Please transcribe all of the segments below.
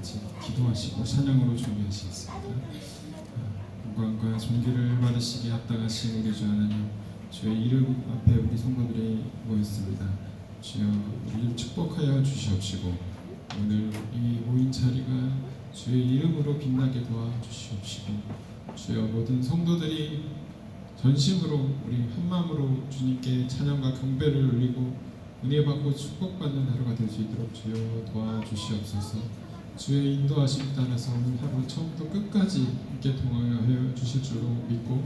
같이 기도하시고 찬양으로 준비하시겠습니다. 영광과 존귀를 받으시기에 합당하신 우리 주 하나님, 주의 이름 앞에 우리 성도들이 모였습니다. 주여 우리를 축복하여 주시옵시고 오늘 이 모인 자리가 주의 이름으로 빛나게 도와주시옵시고 주여 모든 성도들이 전심으로 우리 한마음으로 주님께 찬양과 경배를 올리고 은혜 받고 축복받는 하루가 될 수 있도록 주여 도와주시옵소서. 주의 인도하심 따라서 오늘 하루 처음부터 끝까지 함께 동행하여 주실 줄로 믿고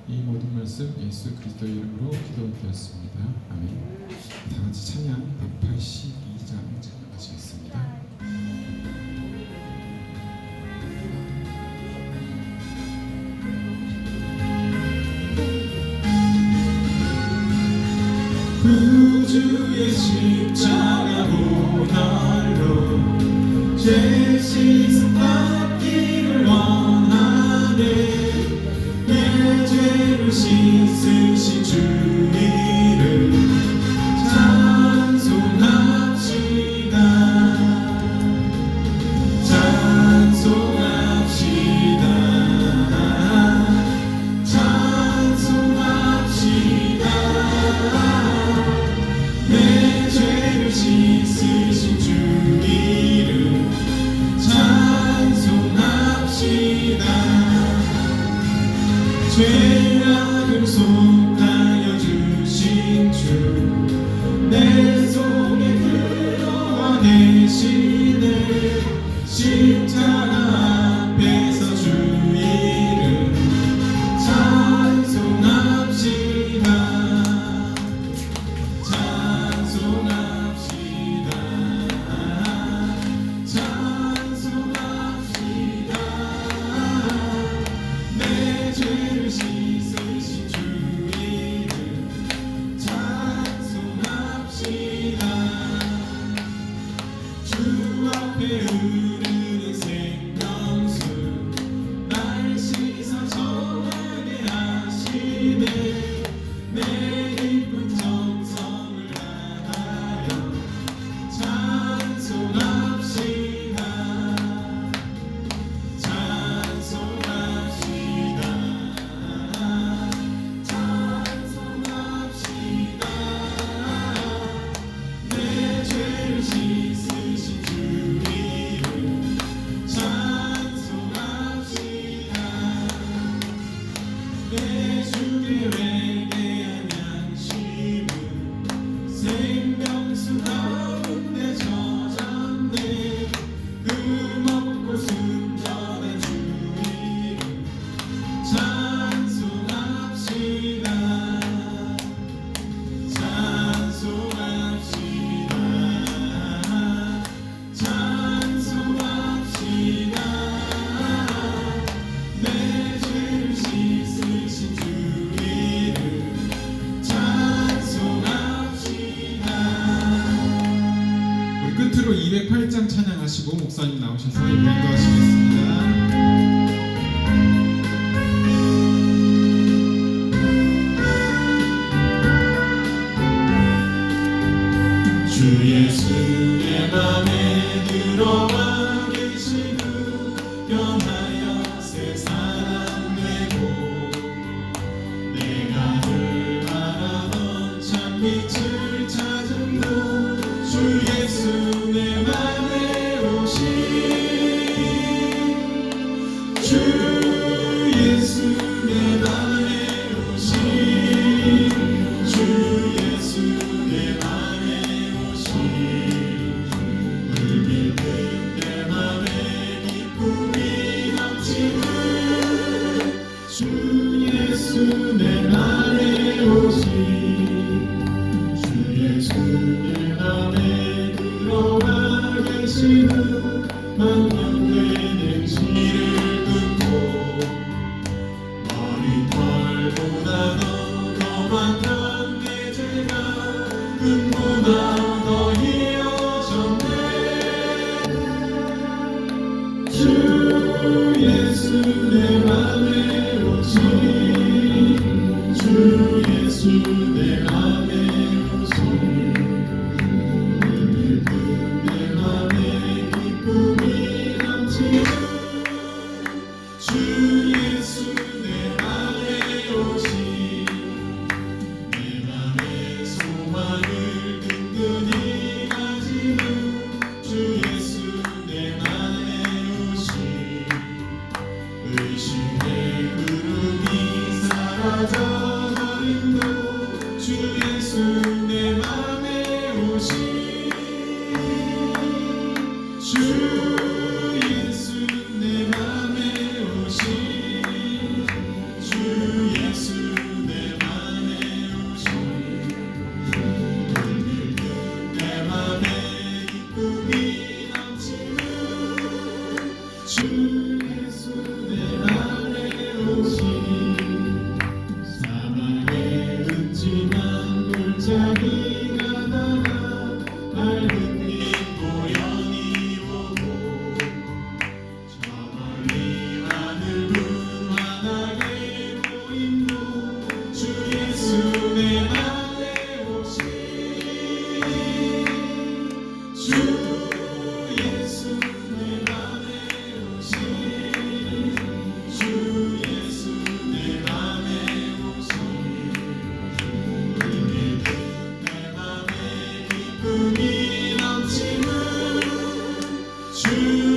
이 모든 말씀 예수 그리스도의 이름으로 기도드렸습니다. 아멘. 다 같이 찬양 182장 찬양하시겠습니다. 구주의 십자가 보혈로 죄 씻음 받기를 원하네. 내 죄를 씻으신 주 이름 찬송합시다. 찬송합시다. 찬송합시다. 내 죄를 씻으신 주 이름 찬송합시다. 죄악을 속하여 주신 주 내 속에 들어와 계시네. 십자가 앞에서 주 이름 찬송합시다. 찬송합시다. 찬송합시다. 내 죄를 씻으신 주 이름 찬송합시다. 주 앞에 흐르는 생명수 날 씻어 정하게 하시네. 내 깊은 정성을 다하여 찬송합시다. 찬송합시다. 찬송합시다. 내 죄를 씻으신 주 이름 찬송합시다. 내 주께 회개한 양심은 생명수 가운데 젖었네. 흠없고 순전한 주 이름 찬송합시다. 찬송합시다. 찬송합시다. 내 죄를 씻으신 주 이름 찬송합시다. 우리 끝으로 208장 찬양하시고 목사님 나오셔서 인도하시겠습니다. 주 예수 내 맘에 들어와 계시고 변하여 새 사람 되고 내가 늘 바라던 참 빛을 찾은 후 주 예수 내 맘에 오신 주 예수 내 맘에 오신 주 예수 내 맘에 오신 울기 든 내 맘에 기쁨이 넘치는 주 예수 내 맘에 오신 주 예수 내 맘에 들어와 계시는 만년된 행실을 끊고 머리털보다 더 많던 내 죄가 금보다 더 이어졌네. 주 예수 내 맘에 오신 주 예수 내 맘에 오신 내 맘에 기쁨이 빠져버림도 주 예수 내 맘에 오시 주 예수 내 맘에 오시 주 예수 내 맘에 오시 내 맘에 기쁨이 넘치는 주 예수 내 맘에 오시 사랑에 웃지만 골짜기가 다가 밝은 빛 고연히 오고 저 멀리 하늘은 환하게 보인도 주 예수 내 맘에 오시 주 예수 내 맘에 오시 주 예수 내 맘에 오시 내 맘에 기쁨이 넘치는 주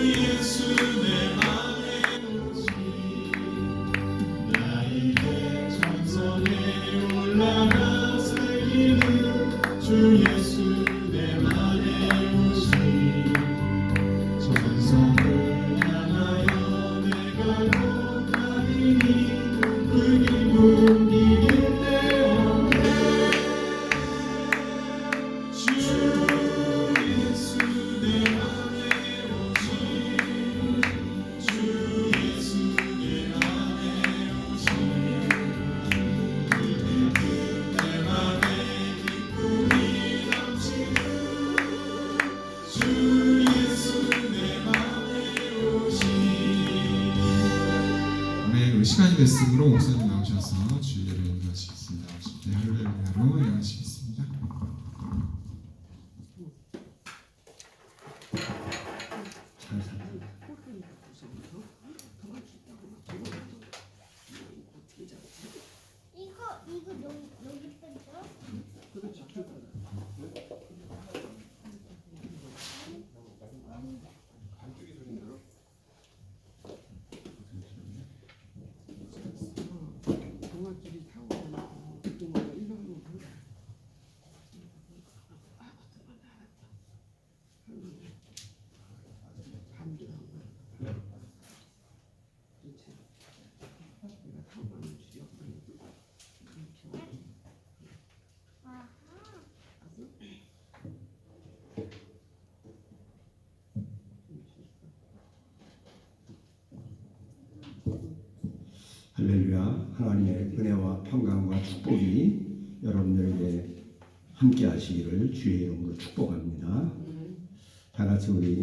예수 내 맘에 오시 나에게 천성에 올라가 살기는 주 예수 내 맘에 오시 천성을 향하여 내가 곧가리니 그 기쁨 이길 데 없네 주 예수 내 맘에 오시 주 예수 내 맘에 오시 내 맘에 기쁨이 넘치는 주 예수 내 맘에 오시 아멘. 우리 시간이 됐으므로 목사님 나오셔서 주일예를 인도하시겠습니다. 네, 할렐루야로 인도하시겠습니다. 이거 여기 뺐죠? 동아줄이 타고 그동안 이거 하면 그래. 반도 그렇지. 내가 타고 가는 줄이 없으니 이렇게 아하. 할렐루야. 하나님의 은혜와 평강과 축복이 여러분들에게 함께 하시기를 주의 이름으로 축복합니다. 다 같이 우리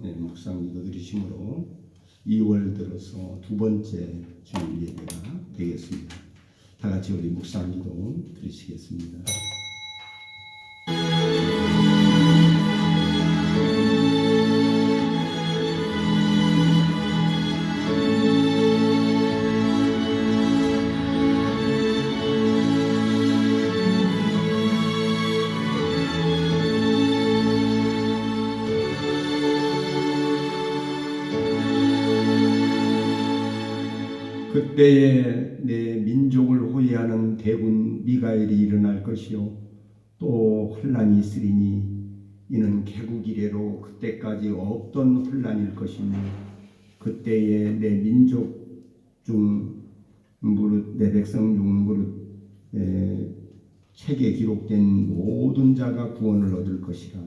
묵상 기도 드리심으로 2월 들어서 두 번째 주일 예배가 되겠습니다. 다 같이 우리 묵상 기도 드리시겠습니다. 그때에 내 민족을 호위하는 대군 미가엘이 일어날 것이요 또 혼란이 있으리니 이는 개국 이래로 그때까지 없던 혼란일 것이며 그때에 내 민족 중 무릇 내 백성 중 무릇 책에 기록된 모든 자가 구원을 얻을 것이라.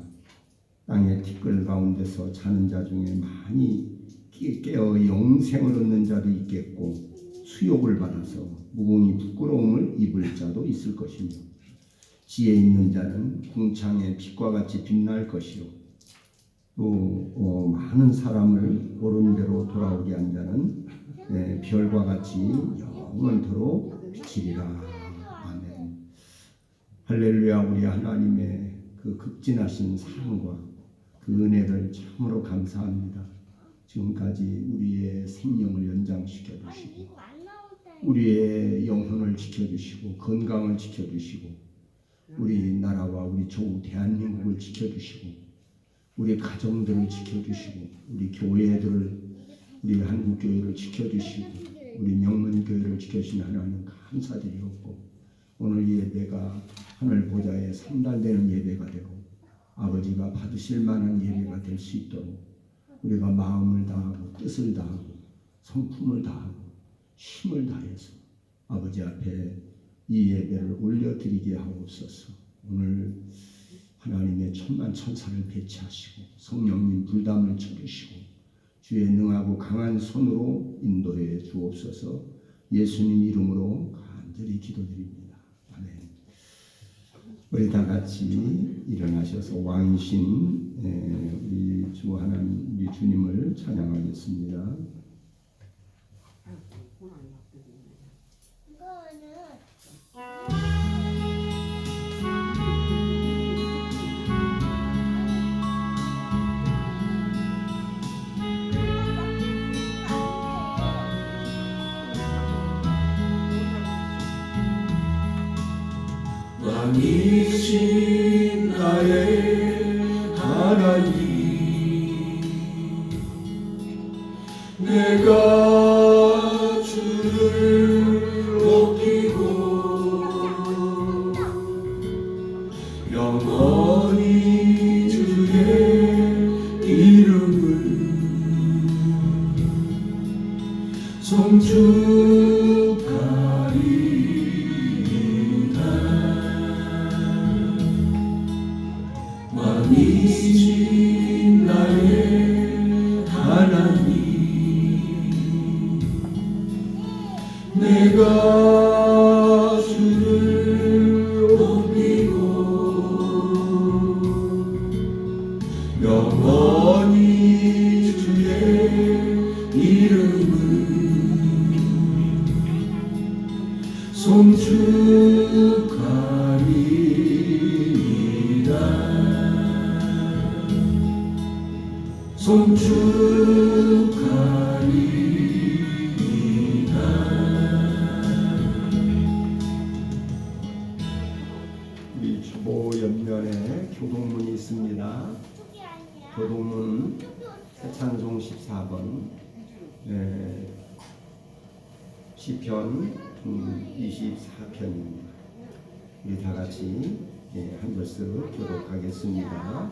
땅의 티끌 가운데서 자는 자 중에 많이 깨어 영생을 얻는 자도 있겠고 수욕을 받아서 무궁히 부끄러움을 입을 자도 있을 것이며 지혜 있는 자는 궁창의 빛과 같이 빛날 것이요 또 많은 사람을 옳은 대로 돌아오게 한 자는 별과 같이 영원토록 비치리라. 아멘. 할렐루야. 우리 하나님의 그 극진하신 사랑과 그 은혜를 참으로 감사합니다. 지금까지 우리의 생명을 연장시켜 주시고 우리의 영혼을 지켜주시고 건강을 지켜주시고 우리 나라와 우리 조 대한민국을 지켜주시고 우리 가정들을 지켜주시고 우리 교회들을 우리 한국교회를 지켜주시고 우리 명문교회를 지켜주신 하나님 감사드리옵고 오늘 예배가 하늘 보좌에 상달되는 예배가 되고 아버지가 받으실 만한 예배가 될 수 있도록 우리가 마음을 다하고 뜻을 다하고 성품을 다하고 힘을 다해서 아버지 앞에 이 예배를 올려드리게 하옵소서. 오늘 하나님의 천만 천사를 배치하시고 성령님 불담을 쳐주시고 주의 능하고 강한 손으로 인도해 주옵소서. 예수님 이름으로 간절히 기도드립니다. 아멘. 우리 다 같이 일어나셔서 왕이신 우리 주 하나님 우리 주님을 찬양하겠습니다. 왕이신 나의 하나님 내가 주를 높이고 영원히 주의 이름을 송축하리이다. 왕이신 나의 하나님 내가 주를 높이고 영원히 주의 이름을 송축하리이다. 송축하리이다. 우리 주보 옆면에 교동문이 있습니다. 쪽이 아니야. 교동문 새찬송 14번 시편 24편입니다. 우리 다 같이 한 절씩 교독하겠습니다.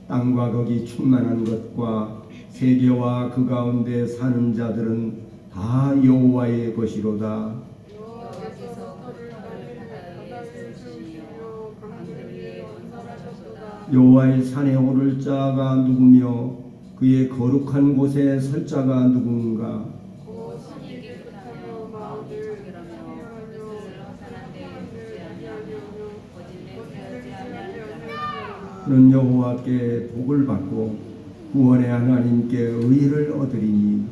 땅과 거기 충만한 것과 세계와 그 가운데 사는 자들은 다 여호와의 것이로다. 여호와의 산에 오를 자가 누구며 그의 거룩한 곳에 설 자가 누군가. 그는 여호와께 복을 받고 구원의 하나님께 의를 얻으리니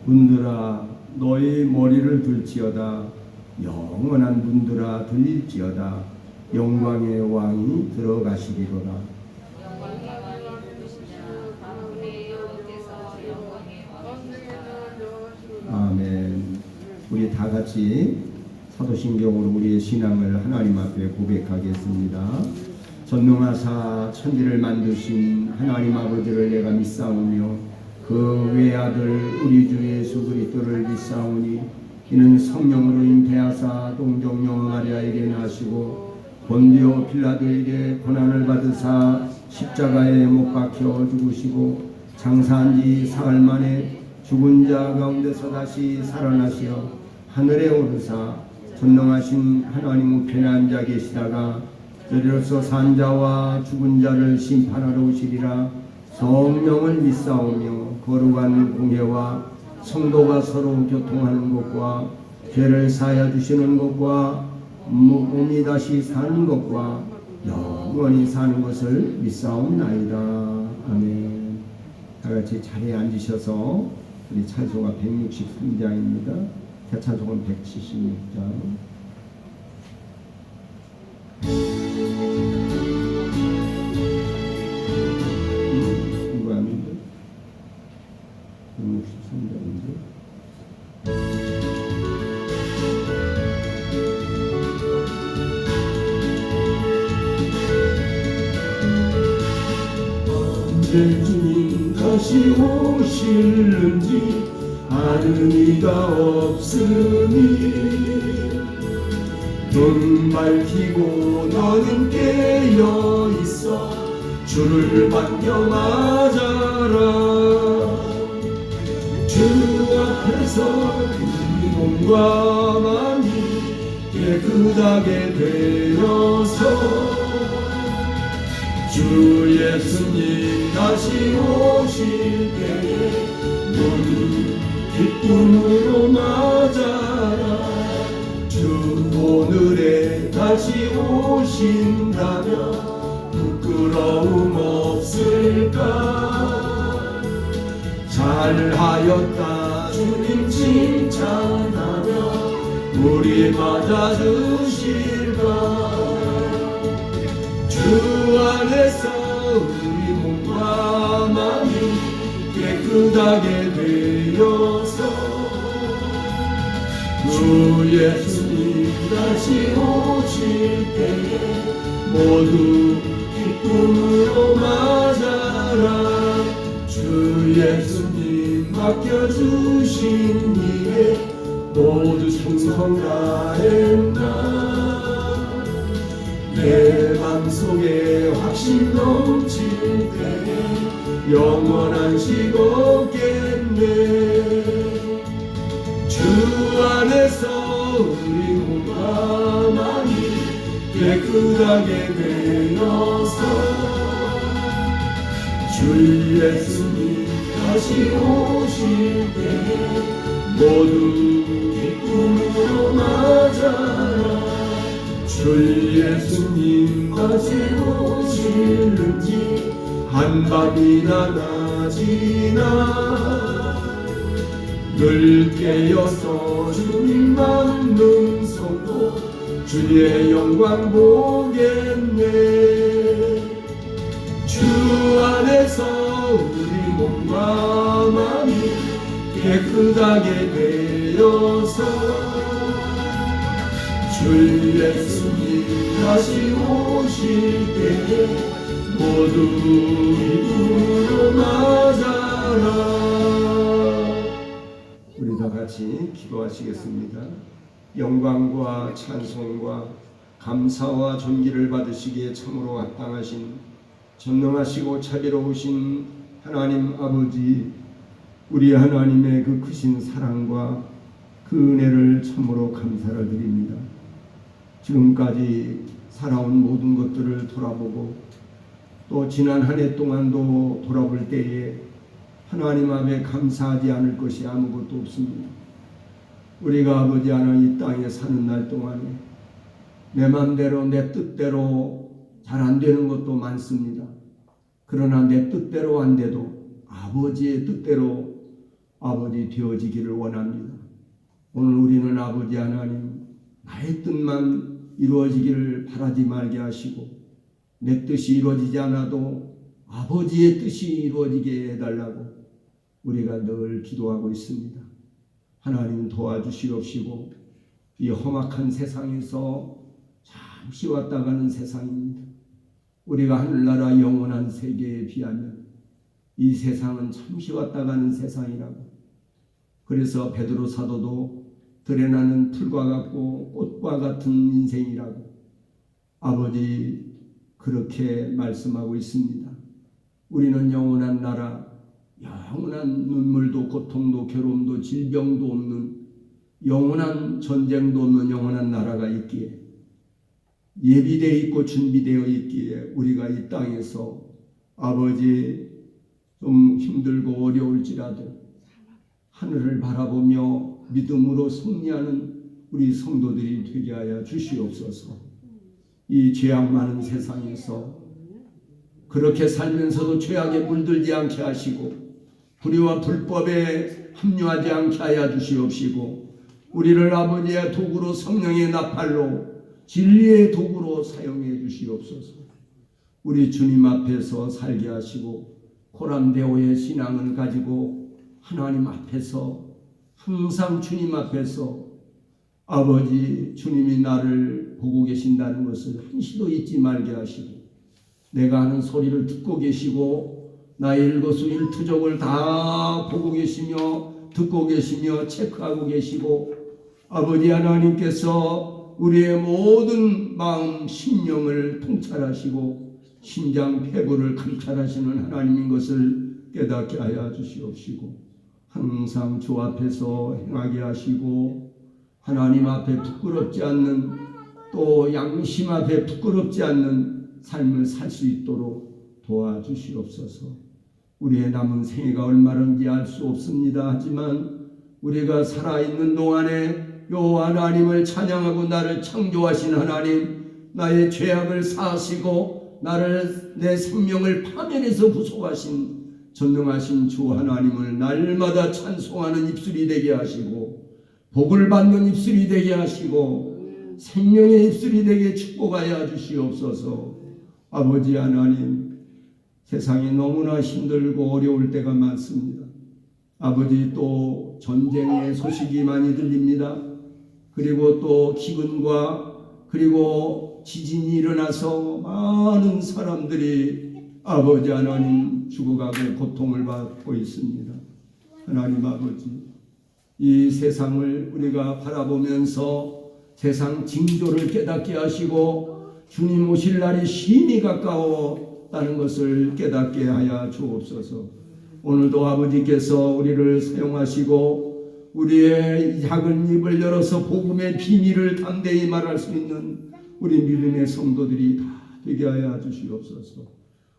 분들아 너희 머리를 들지어다. 영원한 분들아 들릴지어다. 영광의 왕이 들어가시리로다. 아멘. 우리 다 같이 사도신경으로 우리의 신앙을 하나님 앞에 고백하겠습니다. 전능하사 천지를 만드신 하나님 아버지를 내가 믿사오며 그 외아들 우리 주 예수 그리스도를 믿사오니 이는 성령으로 잉태하사 동정녀 마리아에게 나시고 본디오 빌라도에게 고난을 받으사 십자가에 못 박혀 죽으시고 장사한 지 사흘 만에 죽은 자 가운데서 다시 살아나시어 하늘에 오르사 전능하신 하나님 우편에 앉아 계시다가 저리로서 산 자와 죽은 자를 심판하러 오시리라. 성령을 믿사오며 거룩한 공회와 성도가 서로 교통하는 것과 죄를 사하여 주시는 것과 몸이 다시 사는 것과 영원히 사는 것을 믿사옵나이다. 아멘. 다같이 자리에 앉으셔서 우리 찬송가 163장입니다. 대찬송은 176장. 이거 아닌데? 163장인데? 주님 다시 오실는지 아는 이가 없으니 눈 밝히고 너는 깨어 있어 주를 반겨 맞아라. 주 앞에서 이 몸과 마음이 깨끗하게 되어서 주 예수님 다시 오실 때에 모두 기쁨으로 맞아라. 주 오늘에 다시 오신다면 부끄러움 없을까. 잘하였다 주님 칭찬하며 우리 맞아주실까. 주 안에서 우리 몸과 마음이 깨끗하게 되어서 주 예수님 다시 오실 때에 모두 기쁨으로 맞아라. 주 예수님 맡겨주신 일에 모두 충성 다했나. 내 맘속에 확신 넘칠 때에 영원한 식 없겠네. 주 안에서 우리 몸과 마음이 깨끗하게 되어서 주 예수님 다시 오실 때에 모두 기쁨으로 맞아라. 주 예수님 다시 오실는지 한밤이나 낮이나 늘 깨어서 주님만 눈속도 주의 영광 보겠네. 주 안에서 우리 몸과 마음이 깨끗하게 되어서 주 예수님 다시 오실 때에 모두 기쁨으로 맞아라. 우리 다 같이 기도하시겠습니다. 영광과 찬송과 감사와 존귀를 받으시기에 참으로 합당하신 전능하시고 자비로우신 하나님 아버지, 우리 하나님의 그 크신 사랑과 그 은혜를 참으로 감사를 드립니다. 지금까지 살아온 모든 것들을 돌아보고 또 지난 한 해 동안도 돌아볼 때에 하나님 앞에 감사하지 않을 것이 아무것도 없습니다. 우리가 아버지 하나님 이 땅에 사는 날 동안에 내 맘대로 내 뜻대로 잘 안 되는 것도 많습니다. 그러나 내 뜻대로 안 돼도 아버지의 뜻대로 아버지 되어지기를 원합니다. 오늘 우리는 아버지 하나님 나의 뜻만 이루어지기를 바라지 말게 하시고 내 뜻이 이루어지지 않아도 아버지의 뜻이 이루어지게 해달라고 우리가 늘 기도하고 있습니다. 하나님 도와주시옵시고 이 험악한 세상에서 잠시 왔다 가는 세상입니다. 우리가 하늘나라 영원한 세계에 비하면 이 세상은 잠시 왔다 가는 세상이라고. 그래서 베드로 사도도 들에 나는 풀과 같고 꽃과 같은 인생이라고 아버지 그렇게 말씀하고 있습니다. 우리는 영원한 나라, 영원한 눈물도 고통도 괴로움도 질병도 없는 영원한 전쟁도 없는 영원한 나라가 있기에 예비되어 있고 준비되어 있기에 우리가 이 땅에서 아버지 좀 힘들고 어려울지라도 하늘을 바라보며 믿음으로 승리하는 우리 성도들이 되게 하여 주시옵소서. 이 죄악 많은 세상에서 그렇게 살면서도 죄악에 물들지 않게 하시고 불의와 불법에 합류하지 않게 하여 주시옵시고 우리를 아버지의 도구로 성령의 나팔로 진리의 도구로 사용해 주시옵소서. 우리 주님 앞에서 살게 하시고 고람대오의 신앙을 가지고 하나님 앞에서 항상 주님 앞에서 아버지 주님이 나를 보고 계신다는 것을 한시도 잊지 말게 하시고 내가 하는 소리를 듣고 계시고 나의 일거수일투족을 다 보고 계시며 듣고 계시며 체크하고 계시고 아버지 하나님께서 우리의 모든 마음 심령을 통찰하시고 심장 폐부를 감찰하시는 하나님인 것을 깨닫게 하여 주시옵시고 항상 주 앞에서 행하게 하시고 하나님 앞에 부끄럽지 않는 또 양심 앞에 부끄럽지 않는 삶을 살 수 있도록 도와주시옵소서. 우리의 남은 생애가 얼마든지 알 수 없습니다. 하지만 우리가 살아있는 동안에 여호와 하나님을 찬양하고 나를 창조하신 하나님, 나의 죄악을 사하시고 나를 내 생명을 파멸해서 구속하신 전능하신 주 하나님을 날마다 찬송하는 입술이 되게 하시고 복을 받는 입술이 되게 하시고 생명의 입술이 되게 축복하여 주시옵소서. 아버지 하나님, 세상이 너무나 힘들고 어려울 때가 많습니다. 아버지, 또 전쟁의 소식이 많이 들립니다. 그리고 또 기근과 그리고 지진이 일어나서 많은 사람들이 아버지 하나님 죽어가고 고통을 받고 있습니다. 하나님 아버지, 이 세상을 우리가 바라보면서 세상 징조를 깨닫게 하시고 주님 오실 날이 심히 가까웠다는 것을 깨닫게 하여 주옵소서. 오늘도 아버지께서 우리를 사용하시고 우리의 작은 입을 열어서 복음의 비밀을 담대히 말할 수 있는 우리 믿음의 성도들이 다 되게 하여 주시옵소서.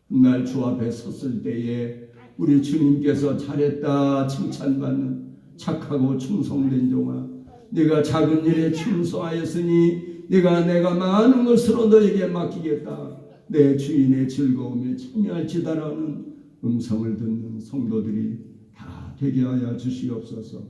훗날 주 앞에 섰을 때에 우리 주님께서 잘했다 칭찬받는 착하고 충성된 종아, 네가 작은 일에 충성하였으니 내가 많은 것으로 너에게 맡기겠다. 내 주인의 즐거움에 참여할지다라는 음성을 듣는 성도들이 다 되게 하여 주시옵소서.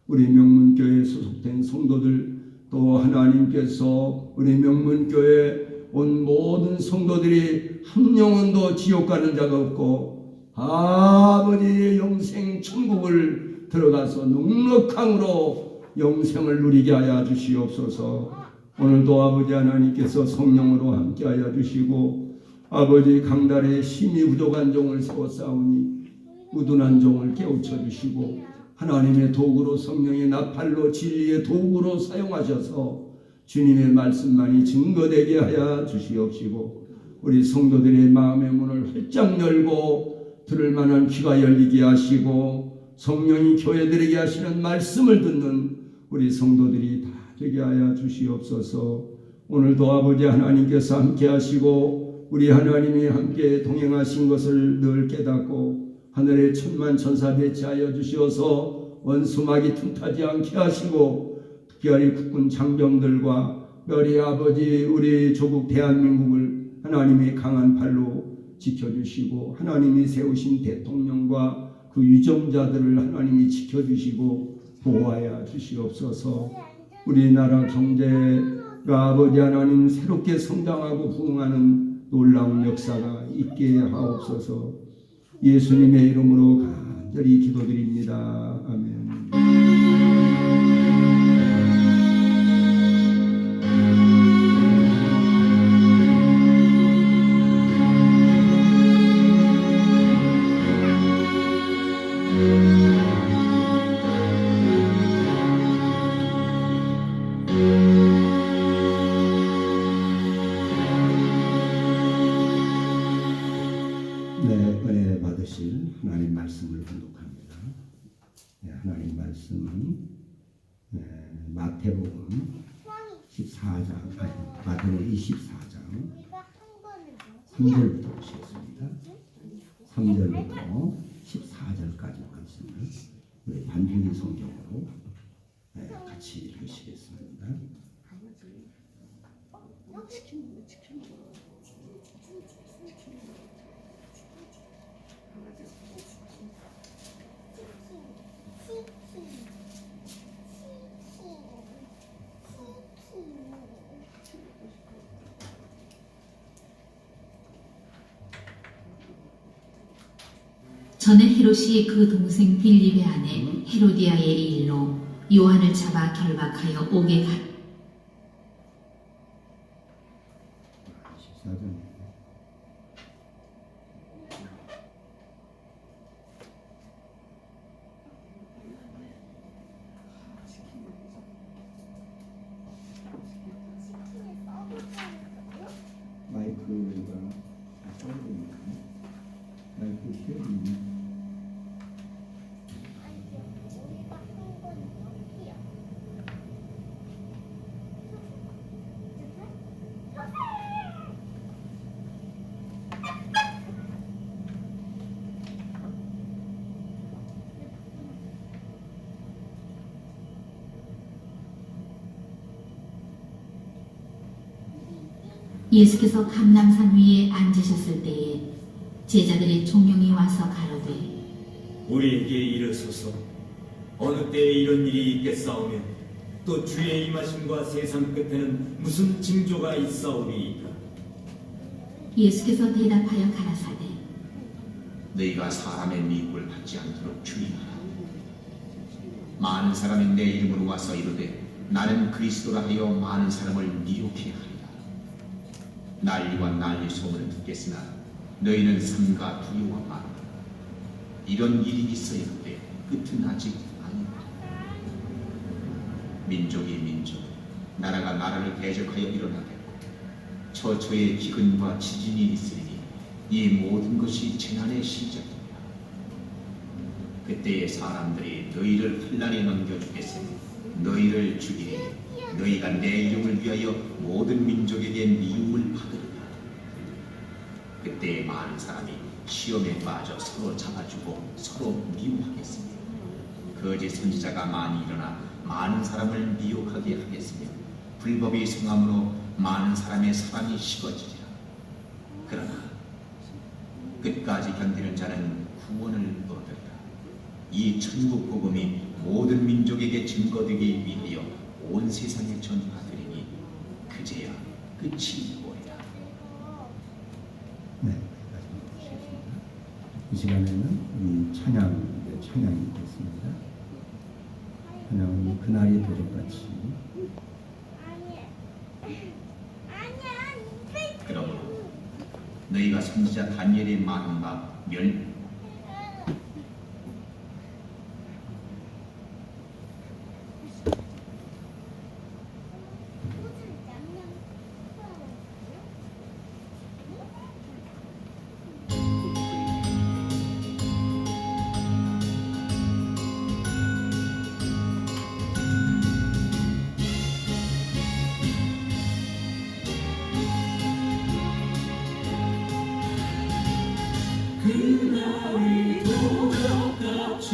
우리 명문교회에 소속된 성도들, 또 하나님께서 우리 명문교회 온 모든 성도들이 한 영혼도 지옥 가는 자가 없고 아버지의 영생 천국을 들어가서 넉넉함으로 영생을 누리게 하여 주시옵소서. 오늘도 아버지 하나님께서 성령으로 함께하여 주시고 아버지 강단에 힘이 부족한 종을 세워싸우니 우둔한 종을 깨우쳐 주시고 하나님의 도구로, 성령의 나팔로, 진리의 도구로 사용하셔서 주님의 말씀만이 증거되게 하여 주시옵시고 우리 성도들의 마음의 문을 활짝 열고 들을 만한 귀가 열리게 하시고 성령이 교회들에게 하시는 말씀을 듣는 우리 성도들이 다 되게 하여 주시옵소서. 오늘도 아버지 하나님께서 함께 하시고 우리 하나님이 함께 동행하신 것을 늘 깨닫고 하늘의 천만 천사 배치하여 주시어서 원수막이 틈타지 않게 하시고 특별히 국군 장병들과 별이 아버지 우리 조국 대한민국을 하나님의 강한 팔로 지켜주시고 하나님이 세우신 대통령과 그 유정자들을 하나님이 지켜주시고 보호하여 주시옵소서. 우리나라 경제가 아버지 하나님 새롭게 성장하고 부흥하는 놀라운 역사가 있게 하옵소서. 예수님의 이름으로 간절히 기도드립니다. 아멘. 은혜 받으실 하나님 말씀을 공독합니다. 하나님 말씀은 마태복음 14장, 마태복음 24장 3절부터 보시겠습니다. 3절부터 14절까지 말씀을 우리 반주기 성경으로 같이 읽으시겠습니다. 전에 헤롯이 그 동생 빌립의 아내 헤로디아의 일로 요한을 잡아 결박하여 옥에 가 14절 예수께서 감람산 위에 앉으셨을 때에 제자들의 종용이 와서 가로되 우리에게 이르소서. 어느 때에 이런 일이 있겠사오며 또 주의 임하심과 세상 끝에는 무슨 징조가 있사오리이까. 예수께서 대답하여 가라사대 너희가 사람의 미혹을 받지 않도록 주의하라. 많은 사람이 내 이름으로 와서 이르되 나는 그리스도라 하여 많은 사람을 미혹해 하리라. 난리와 난리 소문을 듣겠으나 너희는 삼가 두려워하라. 이런 일이 있어야 하되 끝은 아직 아니다. 민족이 민족, 나라가 나라를 대적하여 일어나되 처처에 기근과 지진이 있으리니 이 모든 것이 재난의 시작이다. 그때에 사람들이 너희를 환난에 넘겨주겠으니 너희를 죽이니 너희가 내 이름을 위하여 모든 민족에게 미움을 받으리라. 그때에 많은 사람이 시험에 빠져 서로 잡아주고 서로 미움하겠으며 거짓 선지자가 많이 일어나 많은 사람을 미혹하게 하겠으며 불법이 성함으로 많은 사람의 사랑이 식어지리라. 그러나 끝까지 견디는 자는 구원을 얻으리라. 이 천국 복음이 모든 민족에게 증거되기 위하여 온 세상에 전파되리니 그제야 끝이 오리라. 네, 이 시간에는 우리 찬양이 있습니다. 찬양은 그날이 되도록같이. 그러므로 너희가 선지자 다니엘의 말한 바 그날이 도적같이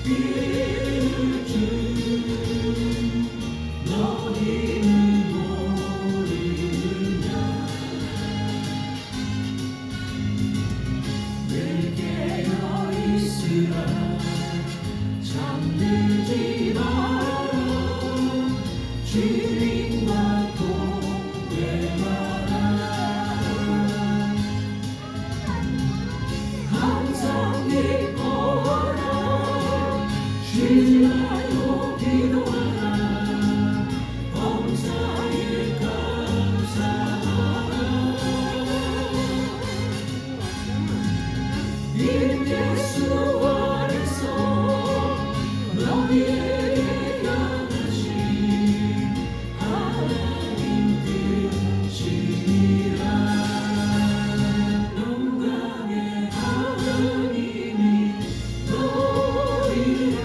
비를 너희는 모르느냐. 내게 너 있으라 잠들지 마라. 주님과 동행하라. 항상 기뻐하라. 쉬지 말고 기도하라. 범사에 감사하라. 이 예수 안에서 너희에게 향하신 하나님 뜻이니라. 영광의 하나님이 너희를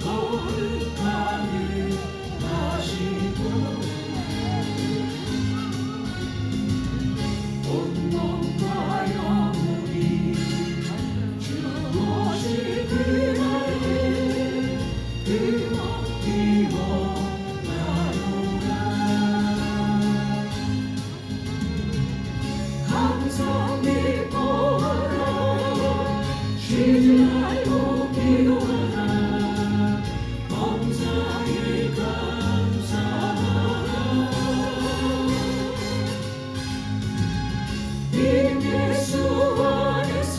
거룩하게 하시고 온몸과 영혼이 주오실 그날에 힘없기 원하노라. 항상 기뻐하라. 쉬지 말고 기도하라. 범사에 감사하라. 이 예수 안에서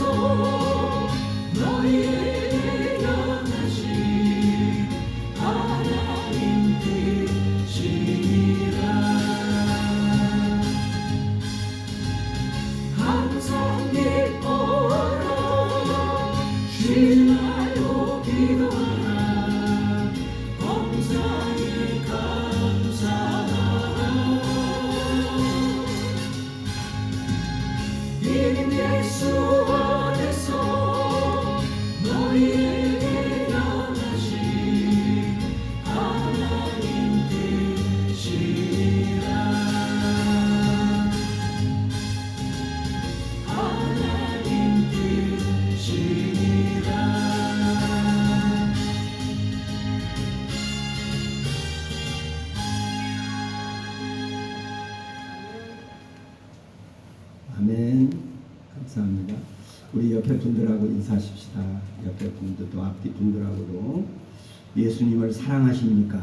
너희에게 향하신 하나님 뜻이니라. 항상 기뻐하라. 쉬지 말고 기도하라. 범사에 감사하라. 이 예수 안에서 너희에게 향하신 하나님 뜻이니라. 하나님 뜻이니라. 인사하십시다. 옆에 분들도 앞뒤 분들하고도 예수님을 사랑하십니까?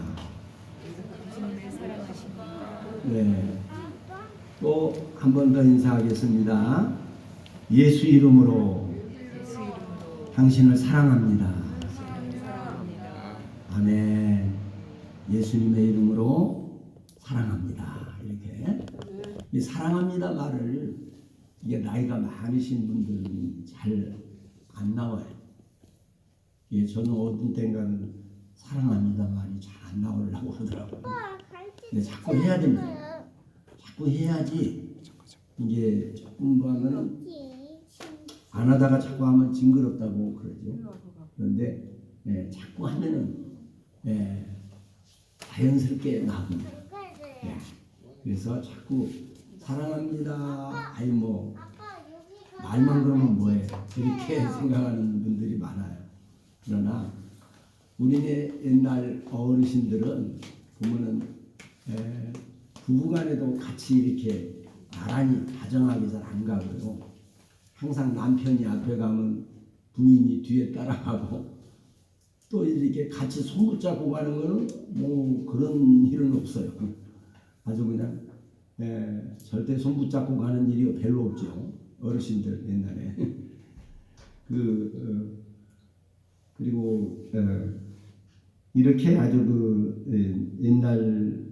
네. 또 한 번 더 인사하겠습니다. 예수 이름으로 당신을 사랑합니다. 아멘. 예수님의 이름으로 사랑합니다. 이렇게 이 사랑합니다 말을 이게 나이가 많으신 분들은 잘 안 나와요. 예, 저는 어떤 때인가는 사랑합니다 말이 잘 안 나오려고 그러더라고요. 근데 자꾸 해야 됩니다. 자꾸 해야지 이게 조금 뭐 하면 안 하다가 자꾸 하면 징그럽다고 그러죠. 그런데 자꾸 하면은 자연스럽게 나옵니다. 그래서 자꾸 사랑합니다. 아니 뭐 말만 그러면 뭐해 이렇게 생각하는 분들이 많아요. 그러나 우리네 옛날 어르신들은 보면은 부부간에도 같이 이렇게 나란히 다정하게 잘 안 가고요. 항상 남편이 앞에 가면 부인이 뒤에 따라가고 또 이렇게 같이 손 붙잡고 가는 거는 뭐 그런 일은 없어요. 아주 그냥 절대 손 붙잡고 가는 일이 별로 없죠. 어르신들 옛날에 그리고 이렇게 아주 옛날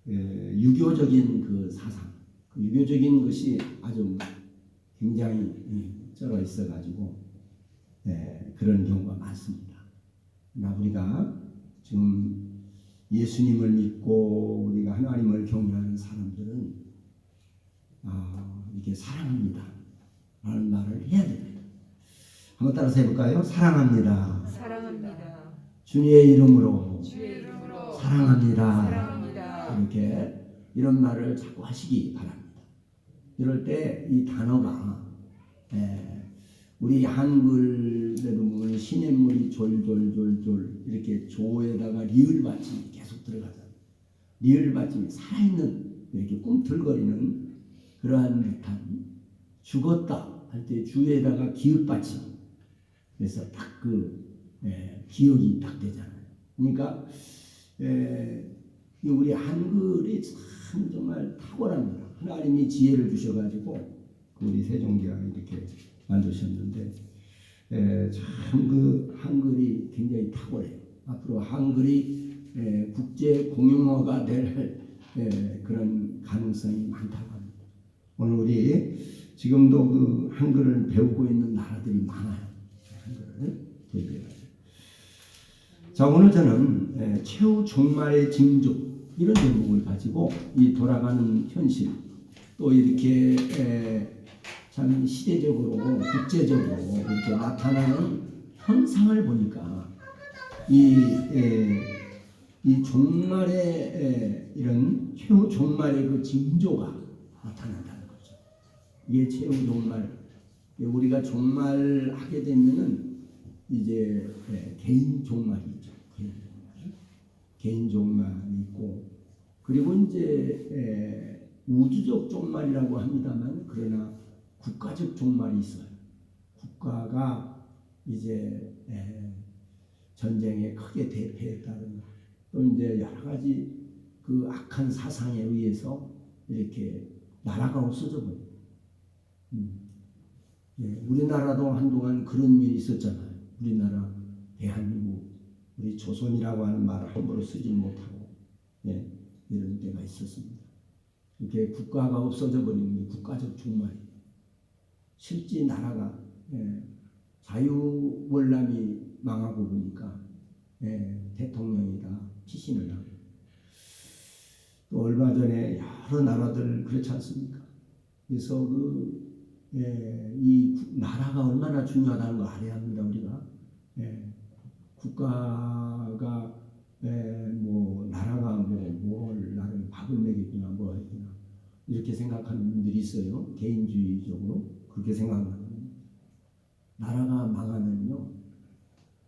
유교적인 그 사상, 그 유교적인 것이 아주 굉장히 쩔어 있어가지고 그런 경우가 많습니다. 그러나 우리가 지금 예수님을 믿고 우리가 하나님을 경외하는 사람들은 이렇게 사랑합니다 라는 말을 해야 됩니다. 한번 따라서 해볼까요? 사랑합니다. 사랑합니다. 주님의 이름으로, 주의 이름으로 사랑합니다. 사랑합니다. 이렇게 이런 말을 자꾸 하시기 바랍니다. 이럴 때 이 단어가 우리 한글에도 보면 시냇물이 졸졸졸졸 이렇게 조에다가 리을 받침이 계속 들어가잖아요. 리을 받침이 살아있는 이렇게 꿈틀거리는 그러한 듯한 죽었다 할 때 주에다가 기읍 받침. 그래서 딱 기억이 딱 되잖아요. 그러니까 우리 한글이 참 정말 탁월합니다. 하나님이 지혜를 주셔가지고 우리 세종대왕 이렇게 만드셨는데 참 그 한글이 굉장히 탁월해요. 앞으로 한글이 국제 공용어가 될 그런 가능성이 많다고 합니다. 오늘 우리 지금도 그 한글을 배우고 있는 나라들이 많아요. 한글을 도입해가지고. 자, 오늘 저는 최후 종말의 징조 이런 제목을 가지고 이 돌아가는 현실 또 이렇게 참 시대적으로 국제적으로 이렇게 나타나는 현상을 보니까 이 종말의 이런 최후 종말의 그 징조가 나타난다는 거죠. 이게 최후 종말. 우리가 종말하게 되면은 이제 개인 종말이죠. 개인 종말이 있고 그리고 이제 우주적 종말이라고 합니다만 그러나 국가적 종말이 있어요. 국가가 이제 전쟁에 크게 대패했다든가 또 이제 여러 가지 그 악한 사상에 의해서 이렇게 나라가 없어져 버려요. 우리나라도 한동안 그런 일이 있었잖아요. 우리나라 대한민국 우리 조선이라고 하는 말을 함부로 쓰지 못하고 이런 때가 있었습니다. 이렇게 국가가 없어져 버리는 게 국가적 종말이에요. 실제 나라가 자유월남이 망하고 보니까 대통령이 다 피신을 하고 또 얼마 전에 여러 나라들 그렇지 않습니까? 그래서 이 나라가 얼마나 중요하다는 걸 알아야 합니다. 우리가 국가가 뭐 나라가 뭘 나를 밥을 먹이구나 뭐 하구나 이렇게 생각하는 분들이 있어요. 개인주의적으로 그렇게 생각하는 나라가 망하면요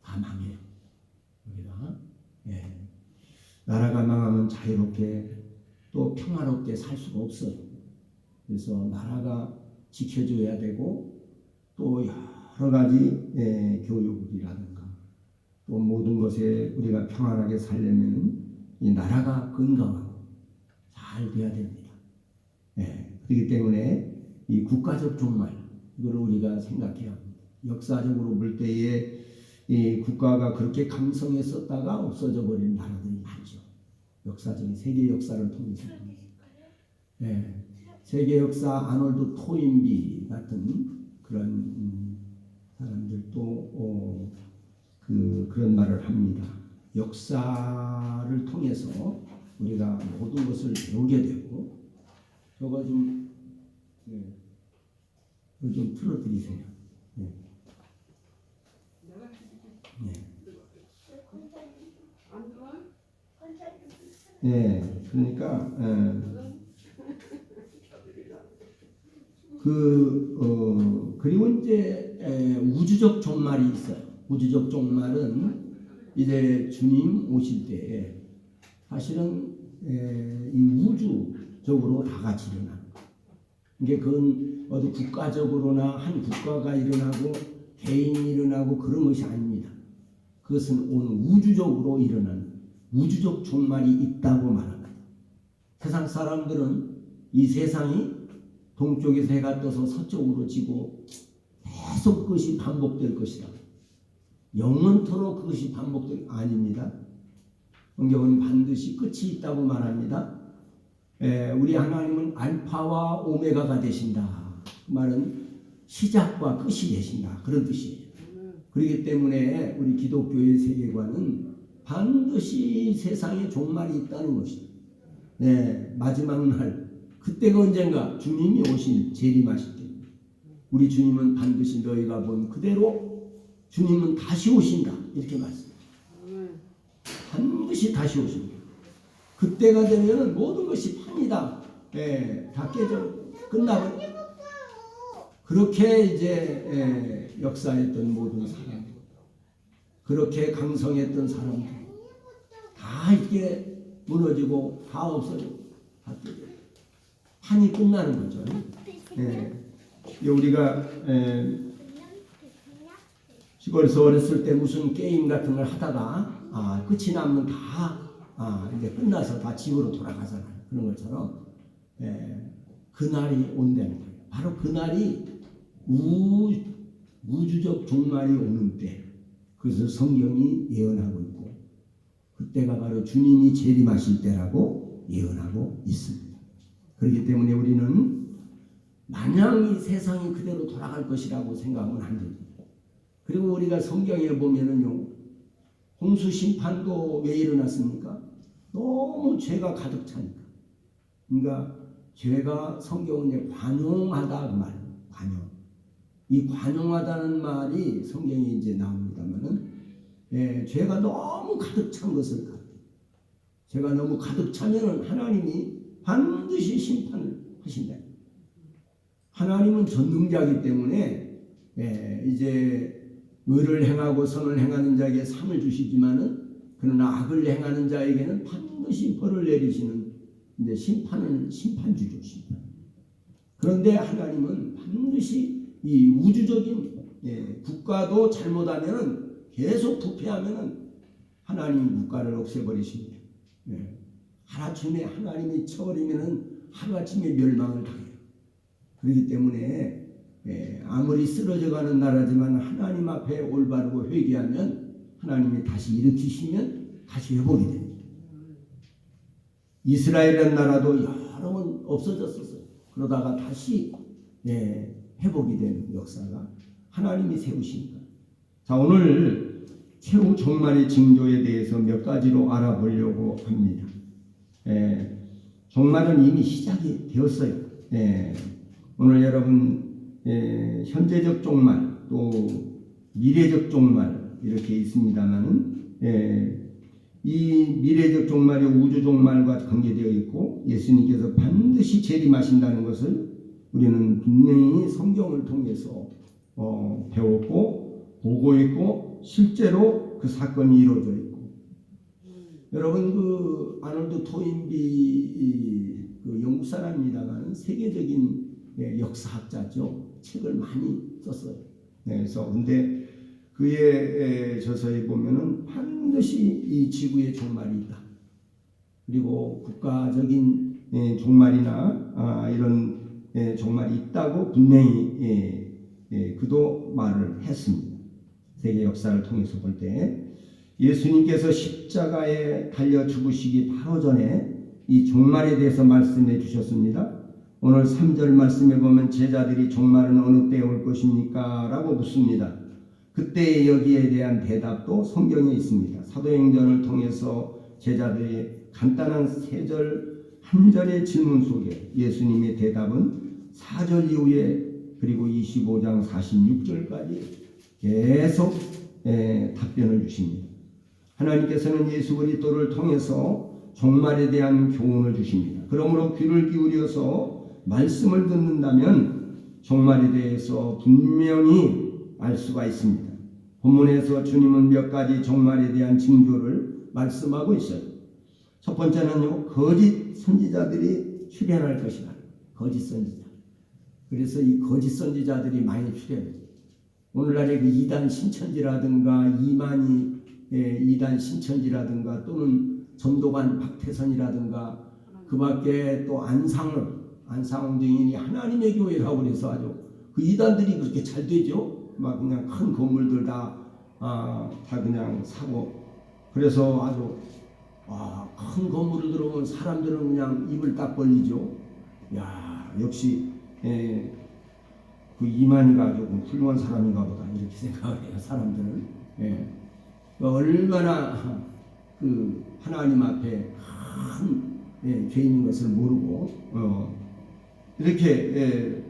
다 망해요. 여기가 나라가 망하면 자유롭게 또 평화롭게 살 수가 없어요. 그래서 나라가 지켜줘야 되고 또 여러 가지 교육이라든가 또 모든 것에 우리가 평안하게 살려면 이 나라가 건강하고 잘 돼야 됩니다. 그렇기 때문에 이 국가적 종말 이걸 우리가 생각해야 합니다. 역사적으로 볼 때에 이 국가가 그렇게 강성했었다가 없어져 버린 나라들이 많죠. 역사적인 세계 역사를 통해서. 세계 역사 아놀드 토인비 같은 그런 사람들도 그런 말을 합니다. 역사를 통해서 우리가 모든 것을 배우게 되고 저거 좀 틀어드리세요. 그러니까 그리고 이제 우주적 종말이 있어요. 우주적 종말은 이제 주님 오실 때 사실은 이 우주적으로 다 같이 일어나는 거예요. 이게 그건 어디 국가적으로나 한 국가가 일어나고 개인이 일어나고 그런 것이 아닙니다. 그것은 온 우주적으로 일어나는 우주적 종말이 있다고 말합니다. 세상 사람들은 이 세상이 동쪽에서 해가 떠서 서쪽으로 지고 계속 그것이 반복될 것이다. 영원토록 그것이 반복될 아닙니다. 성경은 반드시 끝이 있다고 말합니다. 우리 하나님은 알파와 오메가가 되신다. 그 말은 시작과 끝이 되신다. 그런 뜻이에요. 그렇기 때문에 우리 기독교의 세계관은 반드시 세상에 종말이 있다는 것이다. 마지막 날 그때가 언젠가 주님이 오실 재림하실 때 우리 주님은 반드시 너희가 본 그대로 주님은 다시 오신다. 이렇게 말씀합니다. 반드시 다시 오신다. 그때가 되면 모든 것이 판이다. 다 깨져 끝나버려. 그렇게 이제 역사했던 모든 사람, 그렇게 강성했던 사람들 다 이게 무너지고 다 없어지고 다 깨져. 판이 끝나는 거죠. 우리가 시골에서 어렸을 때 무슨 게임 같은 걸 하다가 끝이 나면 다 이제 끝나서 다 집으로 돌아가잖아요. 그런 것처럼 그날이 온다는 거예요. 바로 그날이 우주적 종말이 오는 때, 그것을 성경이 예언하고 있고 그때가 바로 주님이 재림하실 때라고 예언하고 있습니다. 그렇기 때문에 우리는 마냥 이 세상이 그대로 돌아갈 것이라고 생각은 안 됩니다. 그리고 우리가 성경에 보면은요, 홍수 심판도 왜 일어났습니까? 너무 죄가 가득 차니까. 그러니까 죄가 성경은 이제 관용하다 그 말이에요. 관용. 이 관용하다는 말이 성경에 이제 나옵니다만은 죄가 너무 가득 찬 것을 가지고 죄가 너무 가득 차면은 하나님이 반드시 심판을 하신다. 하나님은 전능자이기 때문에 이제 의를 행하고 선을 행하는 자에게 상을 주시지만은 그러나 악을 행하는 자에게는 반드시 벌을 내리시는 이제 심판주죠. 심판. 그런데 하나님은 반드시 이 우주적인 국가도 잘못하면은 계속 부패하면은 하나님 국가를 없애버리십니다. 하루아침에 하나님이 쳐버리면은 하루아침에 멸망을 당해요. 그렇기 때문에 아무리 쓰러져가는 나라지만 하나님 앞에 올바르고 회개하면 하나님이 다시 일으키시면 다시 회복이 됩니다. 이스라엘이라는 나라도 여러 번 없어졌었어요. 그러다가 다시 회복이 되는 역사가 하나님이 세우시니까. 자, 오늘 최후 종말의 징조에 대해서 몇 가지로 알아보려고 합니다. 종말은 이미 시작이 되었어요. 오늘 여러분 현재적 종말 또 미래적 종말 이렇게 있습니다만은 이 미래적 종말이 우주 종말과 관계되어 있고 예수님께서 반드시 재림하신다는 것을 우리는 분명히 성경을 통해서 배웠고 보고 있고 실제로 그 사건이 이루어져 있고 여러분 그 아놀드 토인비 그 영국 사람입니다만 세계적인 역사학자죠. 책을 많이 썼어요. 그래서 근데 그의 저서에 보면은 반드시 이 지구의 종말이 있다. 그리고 국가적인 종말이나 이런 종말이 있다고 분명히 그도 말을 했습니다. 세계 역사를 통해서 볼 때 예수님께서 십자가에 달려 죽으시기 바로 전에 이 종말에 대해서 말씀해 주셨습니다. 오늘 3절 말씀에 보면 제자들이 종말은 어느 때에 올 것입니까? 라고 묻습니다. 그때 여기에 대한 대답도 성경에 있습니다. 사도행전을 통해서 제자들이 간단한 3절 한 절의 질문 속에 예수님의 대답은 4절 이후에 그리고 25장 46절까지 계속 답변을 주십니다. 하나님께서는 예수 그리스도를 통해서 종말에 대한 교훈을 주십니다. 그러므로 귀를 기울여서 말씀을 듣는다면 종말에 대해서 분명히 알 수가 있습니다. 본문에서 주님은 몇 가지 종말에 대한 징조를 말씀하고 있어요. 첫 번째는요, 거짓 선지자들이 출현할 것이다. 거짓 선지자. 그래서 이 거짓 선지자들이 많이 출현해요. 오늘날의 그 이단 신천지라든가 이단 신천지라든가 또는 전도관 박태선이라든가 그 밖에 또 안상홍 증인이 하나님의 교회라고 그래서 아주 그 이단들이 그렇게 잘 되죠. 막 그냥 큰 건물들 다 그냥 사고 그래서 아주 큰 건물을 들어오면 사람들은 그냥 입을 딱 벌리죠. 야 역시 그 이만희가 아주 훌륭한 사람인가 보다 이렇게 생각을 해요. 사람들은 얼마나 그 하나님 앞에 큰 죄인인 것을 모르고 이렇게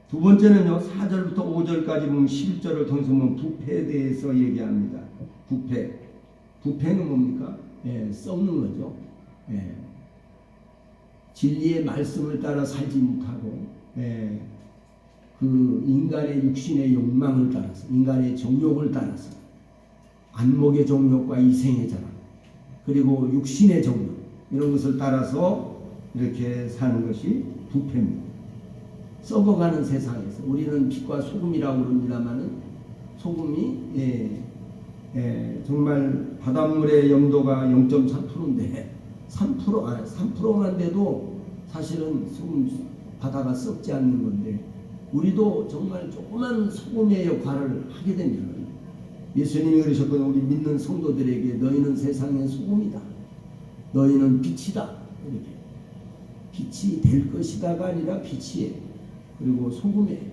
두 번째는요 4절부터 5절까지 보면 11절을 통해서 보면 부패에 대해서 얘기합니다. 부패는 뭡니까? 썩는 거죠. 진리의 말씀을 따라 살지 못하고 그 인간의 육신의 욕망을 따라서 인간의 정욕을 따라서 안목의 정욕과 이생의 자랑 그리고 육신의 정욕 이런 것을 따라서 이렇게 사는 것이 부패입니다. 썩어가는 세상에서 우리는 빛과 소금이라고 그럽니다마는 소금이 정말 바닷물의 염도가 0.3%인데 3%만 돼도 사실은 소금 바다가 썩지 않는 건데 우리도 정말 조그만 소금의 역할을 하게 되면 예수님이 그러셨거든요. 우리 믿는 성도들에게 너희는 세상의 소금이다. 너희는 빛이다. 이렇게 빛이 될 것이다가 아니라 빛이에요. 그리고 소금이에요.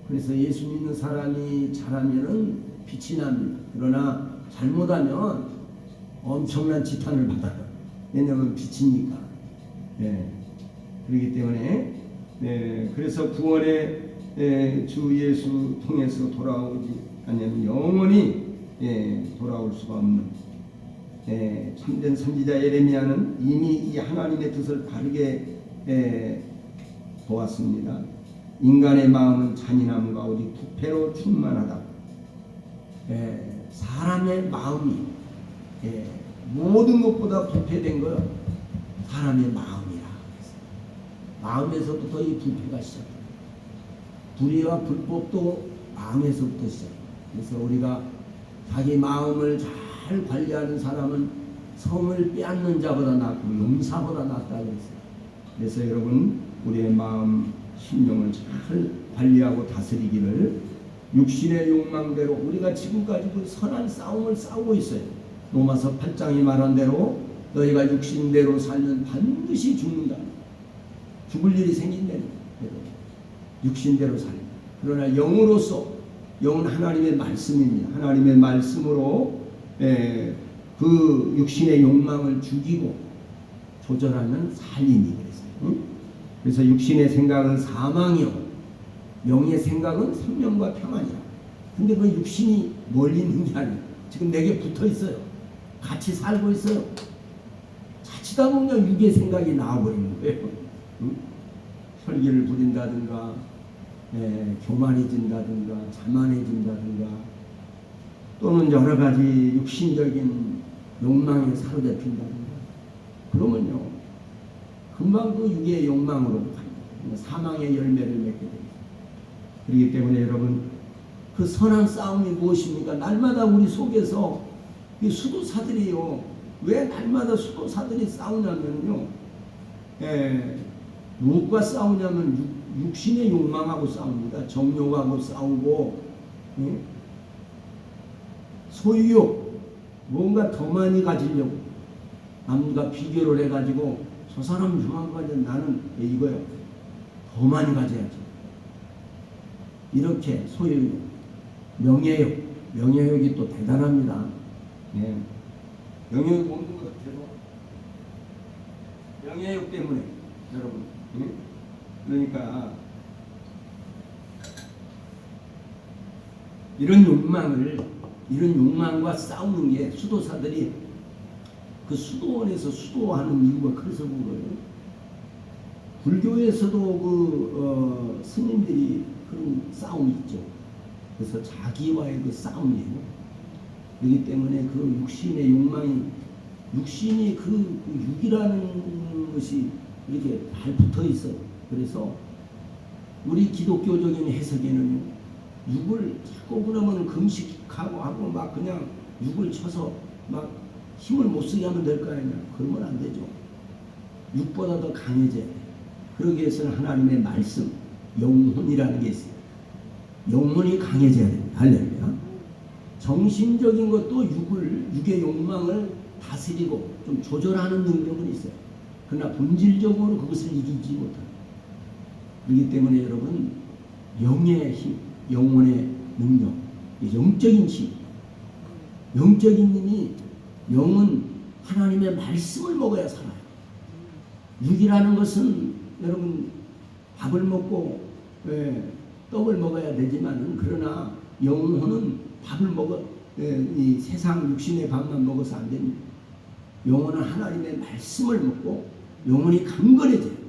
그래서 예수 믿는 사람이 잘하면은 빛이 납니다. 그러나 잘못하면 엄청난 지탄을 받아요. 왜냐하면 빛이니까. 그렇기 때문에 그래서 구원의 주 예수 통해서 돌아오지 아니면 영원히 돌아올 수가 없는 참된 선지자 예레미야는 이미 이 하나님의 뜻을 바르게 보았습니다. 인간의 마음은 잔인함과 오직 부패로 충만하다. 사람의 마음이 모든 것보다 부패된 거 사람의 마음이라. 마음에서부터 이 부패가 시작합니다. 불의와 불법도 마음에서부터 시작합니다. 그래서 우리가 자기 마음을 잘 관리하는 사람은 성을 빼앗는 자보다 낫고 용사보다 낫다 그랬어요. 그래서 여러분 우리의 마음, 심령을 잘 관리하고 다스리기를 육신의 욕망대로 우리가 지금까지 그 선한 싸움을 싸우고 있어요. 로마서 8장이 말한 대로 너희가 육신대로 살면 반드시 죽는다. 죽을 일이 생긴다는 거예요. 육신대로 살다. 그러나 영으로서 영은 하나님의 말씀입니다. 하나님의 말씀으로 그 육신의 욕망을 죽이고 조절하면 살림이 그랬어요. 그래서 육신의 생각은 사망이요 영의 생각은 생명과 평안이야. 근데 그 육신이 멀리 있는 게 아니에요. 지금 내게 붙어 있어요. 같이 살고 있어요. 자치다 보면 육의 생각이 나와버리는 거예요. 혈기를 부린다든가 교만해진다든가 자만해진다든가 또는 여러 가지 육신적인 욕망에 사로잡힌다든가 그러면요 금방 그 육의 욕망으로 갑니다. 사망의 열매를 맺게 됩니다. 그렇기 때문에 여러분 그 선한 싸움이 무엇입니까? 날마다 우리 속에서 이 수도사들이요. 왜 날마다 수도사들이 싸우냐면요. 무엇과 싸우냐면 육신의 욕망하고 싸웁니다. 정욕하고 싸우고 소유욕 뭔가 더 많이 가지려고 남과 비교를 해가지고 저 사람 저만 가져 나는 이거요. 더 많이 가져야지. 이렇게 소유욕, 명예욕이 또 대단합니다. 명예욕 없는 것 같아도 명예욕 때문에 여러분 그러니까 이런 욕망과 싸우는 게 수도사들이 그 수도원에서 수도하는 이유가 그래서 그런 거예요. 불교에서도 스님들이 그런 싸움이 있죠. 그래서 자기와의 그 싸움이에요. 그렇기 때문에 그 육신의 욕망이 육신이 그 육이라는 것이 이렇게 잘 붙어 있어요. 그래서 우리 기독교적인 해석에는 육을 자꾸 그러면 금식하고 하고 막 그냥 육을 쳐서 막 힘을 못 쓰게 하면 될 거 아니냐. 그러면 안 되죠. 육보다 더 강해져야 돼. 그러기 위해서는 하나님의 말씀, 영혼이라는 게 있어요. 영혼이 강해져야 됩니다. 할렐루야. 정신적인 것도 육의 욕망을 다스리고 좀 조절하는 능력은 있어요. 그러나 본질적으로 그것을 이기지 못합니다. 그렇기 때문에 여러분 영의 힘, 영혼의 능력, 영적인 힘, 영적인 힘이 영은 하나님의 말씀을 먹어야 살아요. 육이라는 것은 여러분 밥을 먹고 떡을 먹어야 되지만은 그러나 영혼은 밥을 먹어 이 세상 육신의 밥만 먹어서 안 됩니다. 영혼은 하나님의 말씀을 먹고 영혼이 강건해져요.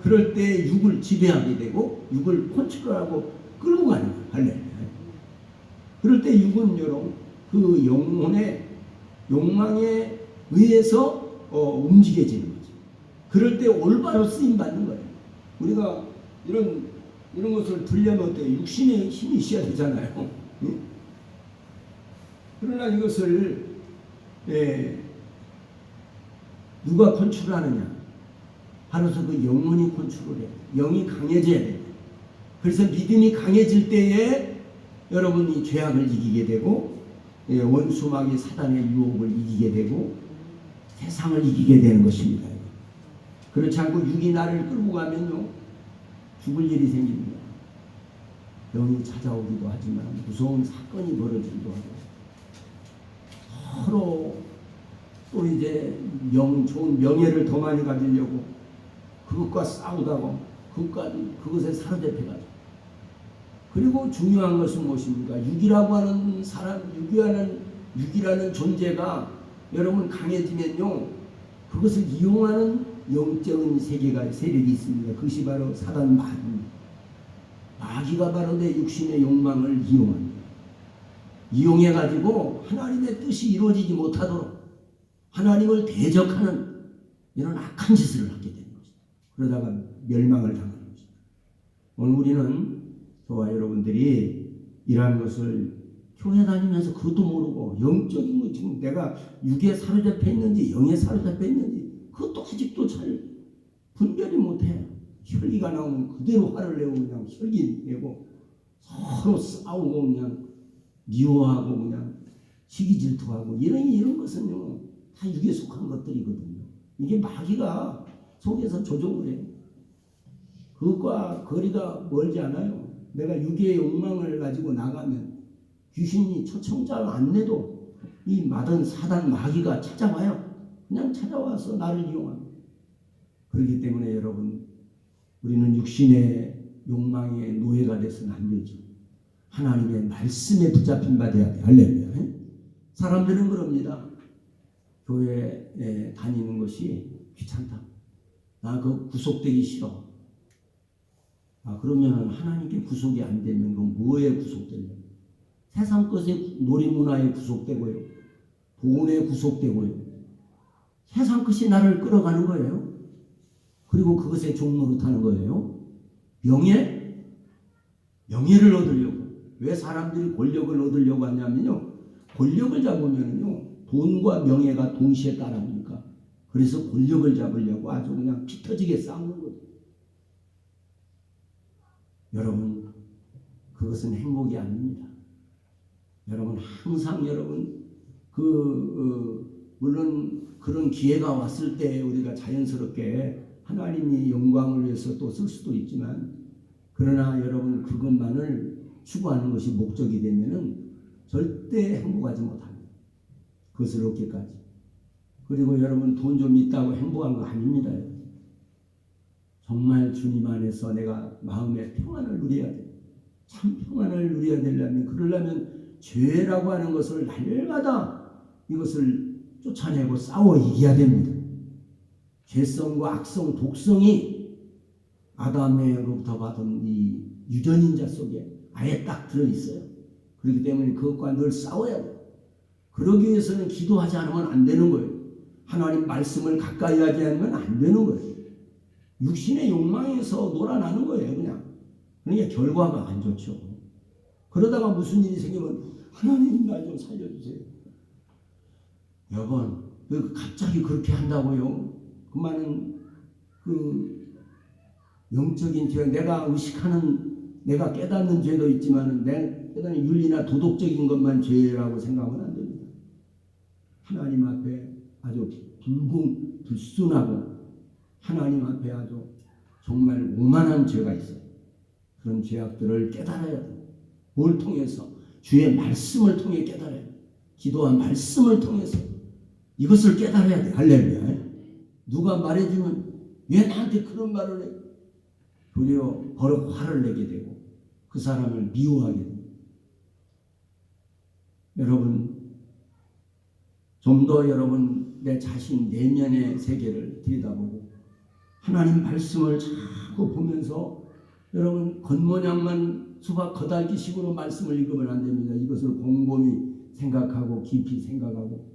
그럴 때 육을 지배하게 되고 육을 컨트롤하고 끌고 가는 거예요. 할렐루야. 그럴 때 육은 여러분 그 영혼의 욕망에 의해서 움직여지는 거죠. 그럴 때 올바로 쓰임 받는 거예요. 우리가 이런 것을 들려면 어때요? 육신의 힘이 있어야 되잖아요. 그러나 이것을 누가 컨트롤하느냐? 바로서 그 영혼이 컨트롤해요. 영이 강해져야 돼요. 그래서 믿음이 강해질 때에 여러분이 죄악을 이기게 되고 원수마귀 사단의 유혹을 이기게 되고 세상을 이기게 되는 것입니다. 그렇지 않고 육이 나를 끌고 가면요 죽을 일이 생깁니다. 병이 찾아오기도 하지만 무서운 사건이 벌어지기도 하고 서로 또 이제 좋은 명예를 더 많이 가지려고 그것과 싸우다가 그것에 사로잡혀가지고 그리고 중요한 것은 무엇입니까? 육이라고 하는 사람, 육이라는 존재가 여러분 강해지면요 그것을 이용하는 영적인 세력이 있습니다. 그것이 바로 사단 마귀입니다. 마귀가 바로 내 육신의 욕망을 이용합니다. 이용해가지고 하나님의 뜻이 이루어지지 못하도록 하나님을 대적하는 이런 악한 짓을 하게 되는 것입니다. 그러다가 멸망을 당하는 것입니다. 오늘 우리는 저와 여러분들이 이러한 것을 교회 다니면서 그것도 모르고 영적인 거 지금 내가 육에 사로잡혀 있는지 영에 사로잡혀 있는지 그것도 아직도 잘 분별이 못해요. 혈기가 나오면 그대로 화를 내고 그냥 혈기 내고 서로 싸우고 그냥 미워하고 그냥 시기 질투하고 이런 것은요 다 육에 속한 것들이거든요. 이게 마귀가 속에서 조종을 해요. 그것과 거리가 멀지 않아요. 내가 육의 욕망을 가지고 나가면 귀신이 초청장 안 내도 이 마던 사단 마귀가 찾아와요. 그냥 찾아와서 나를 이용합니다. 그렇기 때문에 여러분 우리는 육신의 욕망의 노예가 돼서는 안 되죠. 하나님의 말씀에 붙잡힌 바 돼야 돼. 할렐루야. 사람들은 그럽니다. 교회에 다니는 것이 귀찮다. 나 그 구속되기 싫어. 그러면 하나님께 구속이 안 되면 그건 뭐에 구속되냐? 세상 것의 놀이문화에 구속되고요. 돈에 구속되고요. 세상 것이 나를 끌어가는 거예요. 그리고 그것에 종로로 타는 거예요. 명예를 얻으려고. 왜 사람들이 권력을 얻으려고 하냐면요, 권력을 잡으면요 돈과 명예가 동시에 따라오니까. 그래서 권력을 잡으려고 아주 그냥 피 터지게 싸우는 거죠. 여러분, 그것은 행복이 아닙니다. 여러분, 항상 여러분 물론 그런 기회가 왔을 때 우리가 자연스럽게 하나님이 영광을 위해서 또 쓸 수도 있지만, 그러나 여러분 그것만을 추구하는 것이 목적이 되면은 절대 행복하지 못합니다. 그것을 얻기까지. 그리고 여러분, 돈 좀 있다고 행복한 거 아닙니다. 정말 주님 안에서 내가 마음의 평안을 누려야 돼. 참 평안을 누려야 되려면, 그러려면 죄라고 하는 것을 날마다 이것을 쫓아내고 싸워 이겨야 됩니다. 죄성과 악성, 독성이 아담으로부터 받은 이 유전인자 속에 아예 딱 들어있어요. 그렇기 때문에 그것과 늘 싸워야 돼요. 그러기 위해서는 기도하지 않으면 안 되는 거예요. 하나님 말씀을 가까이 하지 않으면 안 되는 거예요. 육신의 욕망에서 놀아나는 거예요, 그냥. 그러니까 결과가 안 좋죠. 그러다가 무슨 일이 생기면 하나님 나 좀 살려주세요. 여러분, 갑자기 그렇게 한다고요? 그만은 영적인 죄, 내가 의식하는, 내가 깨닫는 죄도 있지만 내 깨닫는 윤리나 도덕적인 것만 죄라고 생각하면 안 됩니다. 하나님 앞에 아주 불순하고 하나님 앞에 아주 정말 오만한 죄가 있어요. 그런 죄악들을 깨달아야 돼요. 뭘 통해서? 주의 말씀을 통해 깨달아야 돼요. 기도한 말씀을 통해서 이것을 깨달아야 돼요. 할렐루야. 누가 말해주면 왜 나한테 그런 말을 해? 도리어 버럭 화를 내게 되고 그 사람을 미워하게 됩니다. 여러분, 좀 더 여러분 내 자신 내면의 세계를 들여다보고 하나님 말씀을 자꾸 보면서, 여러분 겉모양만 수박 거달기식으로 말씀을 읽으면 안 됩니다. 이것을 곰곰이 생각하고 깊이 생각하고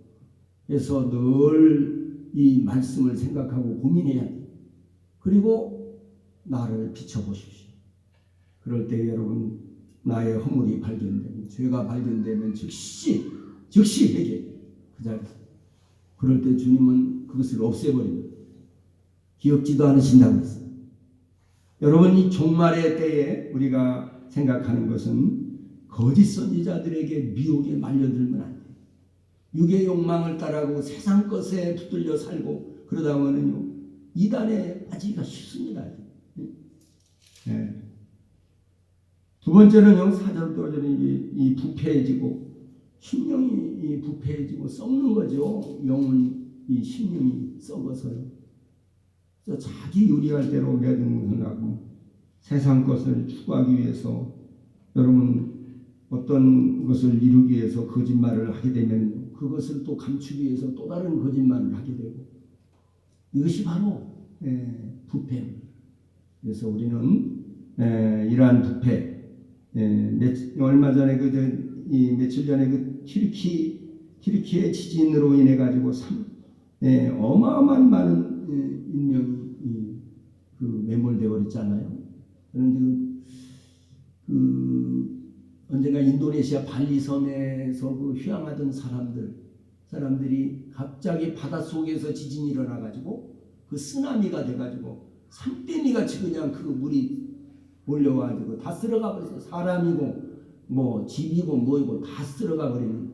해서 늘 이 말씀을 생각하고 고민해야 돼요. 그리고 나를 비춰보십시오. 그럴 때 여러분 나의 허물이 발견되면, 죄가 발견되면 즉시 회개. 그 자리에서. 그럴 때 주님은 그것을 없애버립니다. 기억지도 않으신다고 했어요. 여러분, 이 종말의 때에 우리가 생각하는 것은 거짓 선지자들에게 미혹에 말려들면 안 돼요. 육의 욕망을 따라가고 세상 것에 붙들려 살고 그러다 보면요 이단에 빠지기가 쉽습니다. 네. 두 번째는요, 사절도 이 부패해지고 심령이 이 부패해지고 썩는 거죠. 영혼, 이 심령이 썩어서요. 그래서 자기 유리할 대로 매듭하고 세상 것을 추구하기 위해서, 여러분 어떤 것을 이루기 위해서 거짓말을 하게 되면 그것을 또 감추기 위해서 또 다른 거짓말을 하게 되고, 이것이 바로 부패입니다. 그래서 우리는 이러한 부패, 얼마 전에 며칠 전에 튀르키예 지진으로 인해 가지고 어마어마한 많은 인명이 매몰되어 버렸잖아요. 그런데 언젠가 인도네시아 발리 섬에서 휴양하던 사람들이 갑자기 바닷속에서 지진이 일어나 가지고 그 쓰나미가 돼 가지고 산더미 같이 그냥 그 물이 몰려와 가지고 다 쓸어가 버려서 사람이고 뭐 집이고 뭐이고 다 쓸어가 버리는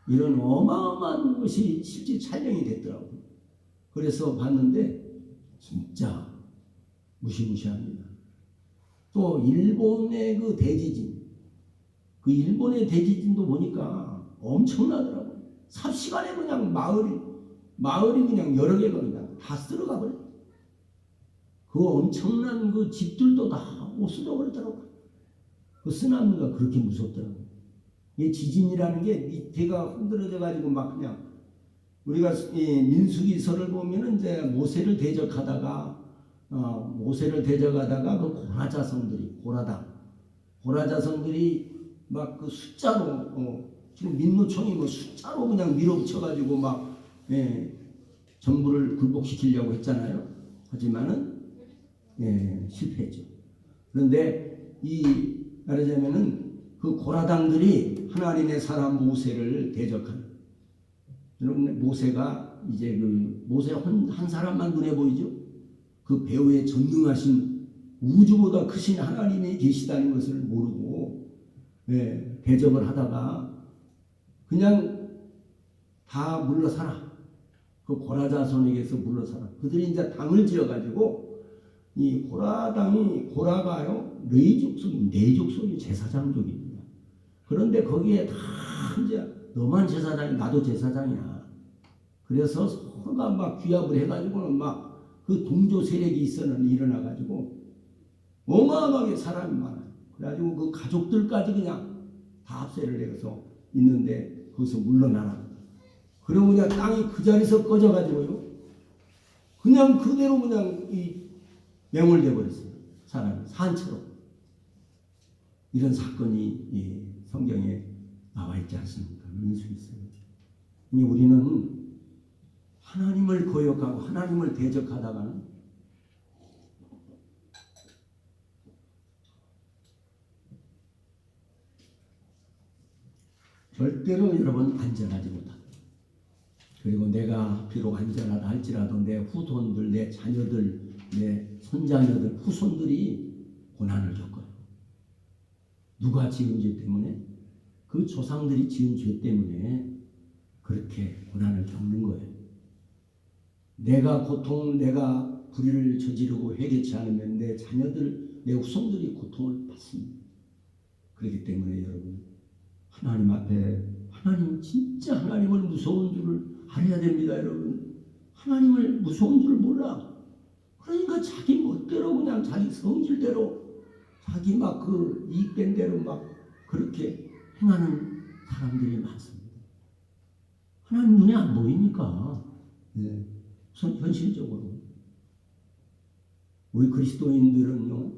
이런 어마어마한 것이 실제 촬영이 됐더라고요. 그래서 봤는데 진짜 무시무시합니다. 또 일본의 그 대지진, 그 일본의 대지진도 보니까 엄청나더라고요. 삽시간에 그냥 마을이 그냥 여러 개가 그냥 다 쓸어가 버려요. 그 엄청난 그 집들도 다 없어져 버렸더라고요. 그 쓰나미가 그렇게 무섭더라고요. 이 지진이라는 게 밑에가 흔들어져 가지고 막 그냥, 우리가 이 민수기서를 보면은 이제 모세를 대적하다가 그 고라자손들이 막 그 숫자로 지금 민노총이 뭐 숫자로 그냥 밀어붙여가지고 막 정부를 굴복시키려고 했잖아요. 하지만은 실패했죠. 그런데 이 말하자면은 그 고라당들이 하나님의 사람 모세를 대적한. 여러분 모세가 이제 그 모세 한 사람만 눈에 보이죠. 그 배후에 전능하신 우주보다 크신 하나님이 계시다는 것을 모르고 대적을 하다가 그냥 다 물러서라. 그 고라 자손에게서 물러서라. 그들이 이제 당을 지어가지고 이 고라가요 네 족속이 제사장족입니다. 그런데 거기에 다 이제 너만 제사장이 나도 제사장이야. 그래서 서로가 막 규합을 해가지고는 막 그 동조 세력이 일어나가지고 어마어마하게 사람이 많아요. 그래가지고 그 가족들까지 그냥 다 합세를 해서 있는데 거기서 물러나라. 그리고 그냥 땅이 그 자리에서 꺼져가지고요. 그냥 그대로 그냥 이 매몰돼 버렸어요. 사람이 산처럼. 이런 사건이 성경에 나와 있지 않습니까? 믿을 수 있어요. 우리는 하나님을 거역하고 하나님을 대적하다가는 절대로 여러분 안전하지 못합니다. 그리고 내가 비록 안전하다 할지라도 내 후손들, 내 자녀들, 내 손자녀들, 후손들이 고난을 겪어요. 누가 지은 죄 때문에? 그 조상들이 지은 죄 때문에 그렇게 고난을 겪는 거예요. 내가 불의를 저지르고 회개치 않으면 내 자녀들, 내 후손들이 고통을 받습니다. 그렇기 때문에 여러분 하나님 앞에 진짜 하나님을 무서운 줄을 알아야 됩니다. 여러분 하나님을 무서운 줄 몰라. 그러니까 자기 멋대로 그냥 자기 성질대로 자기 막 그 이익된 대로 막 그렇게 행하는 사람들이 많습니다. 하나님 눈에 안 보이니까. 현실적으로 우리 그리스도인들은요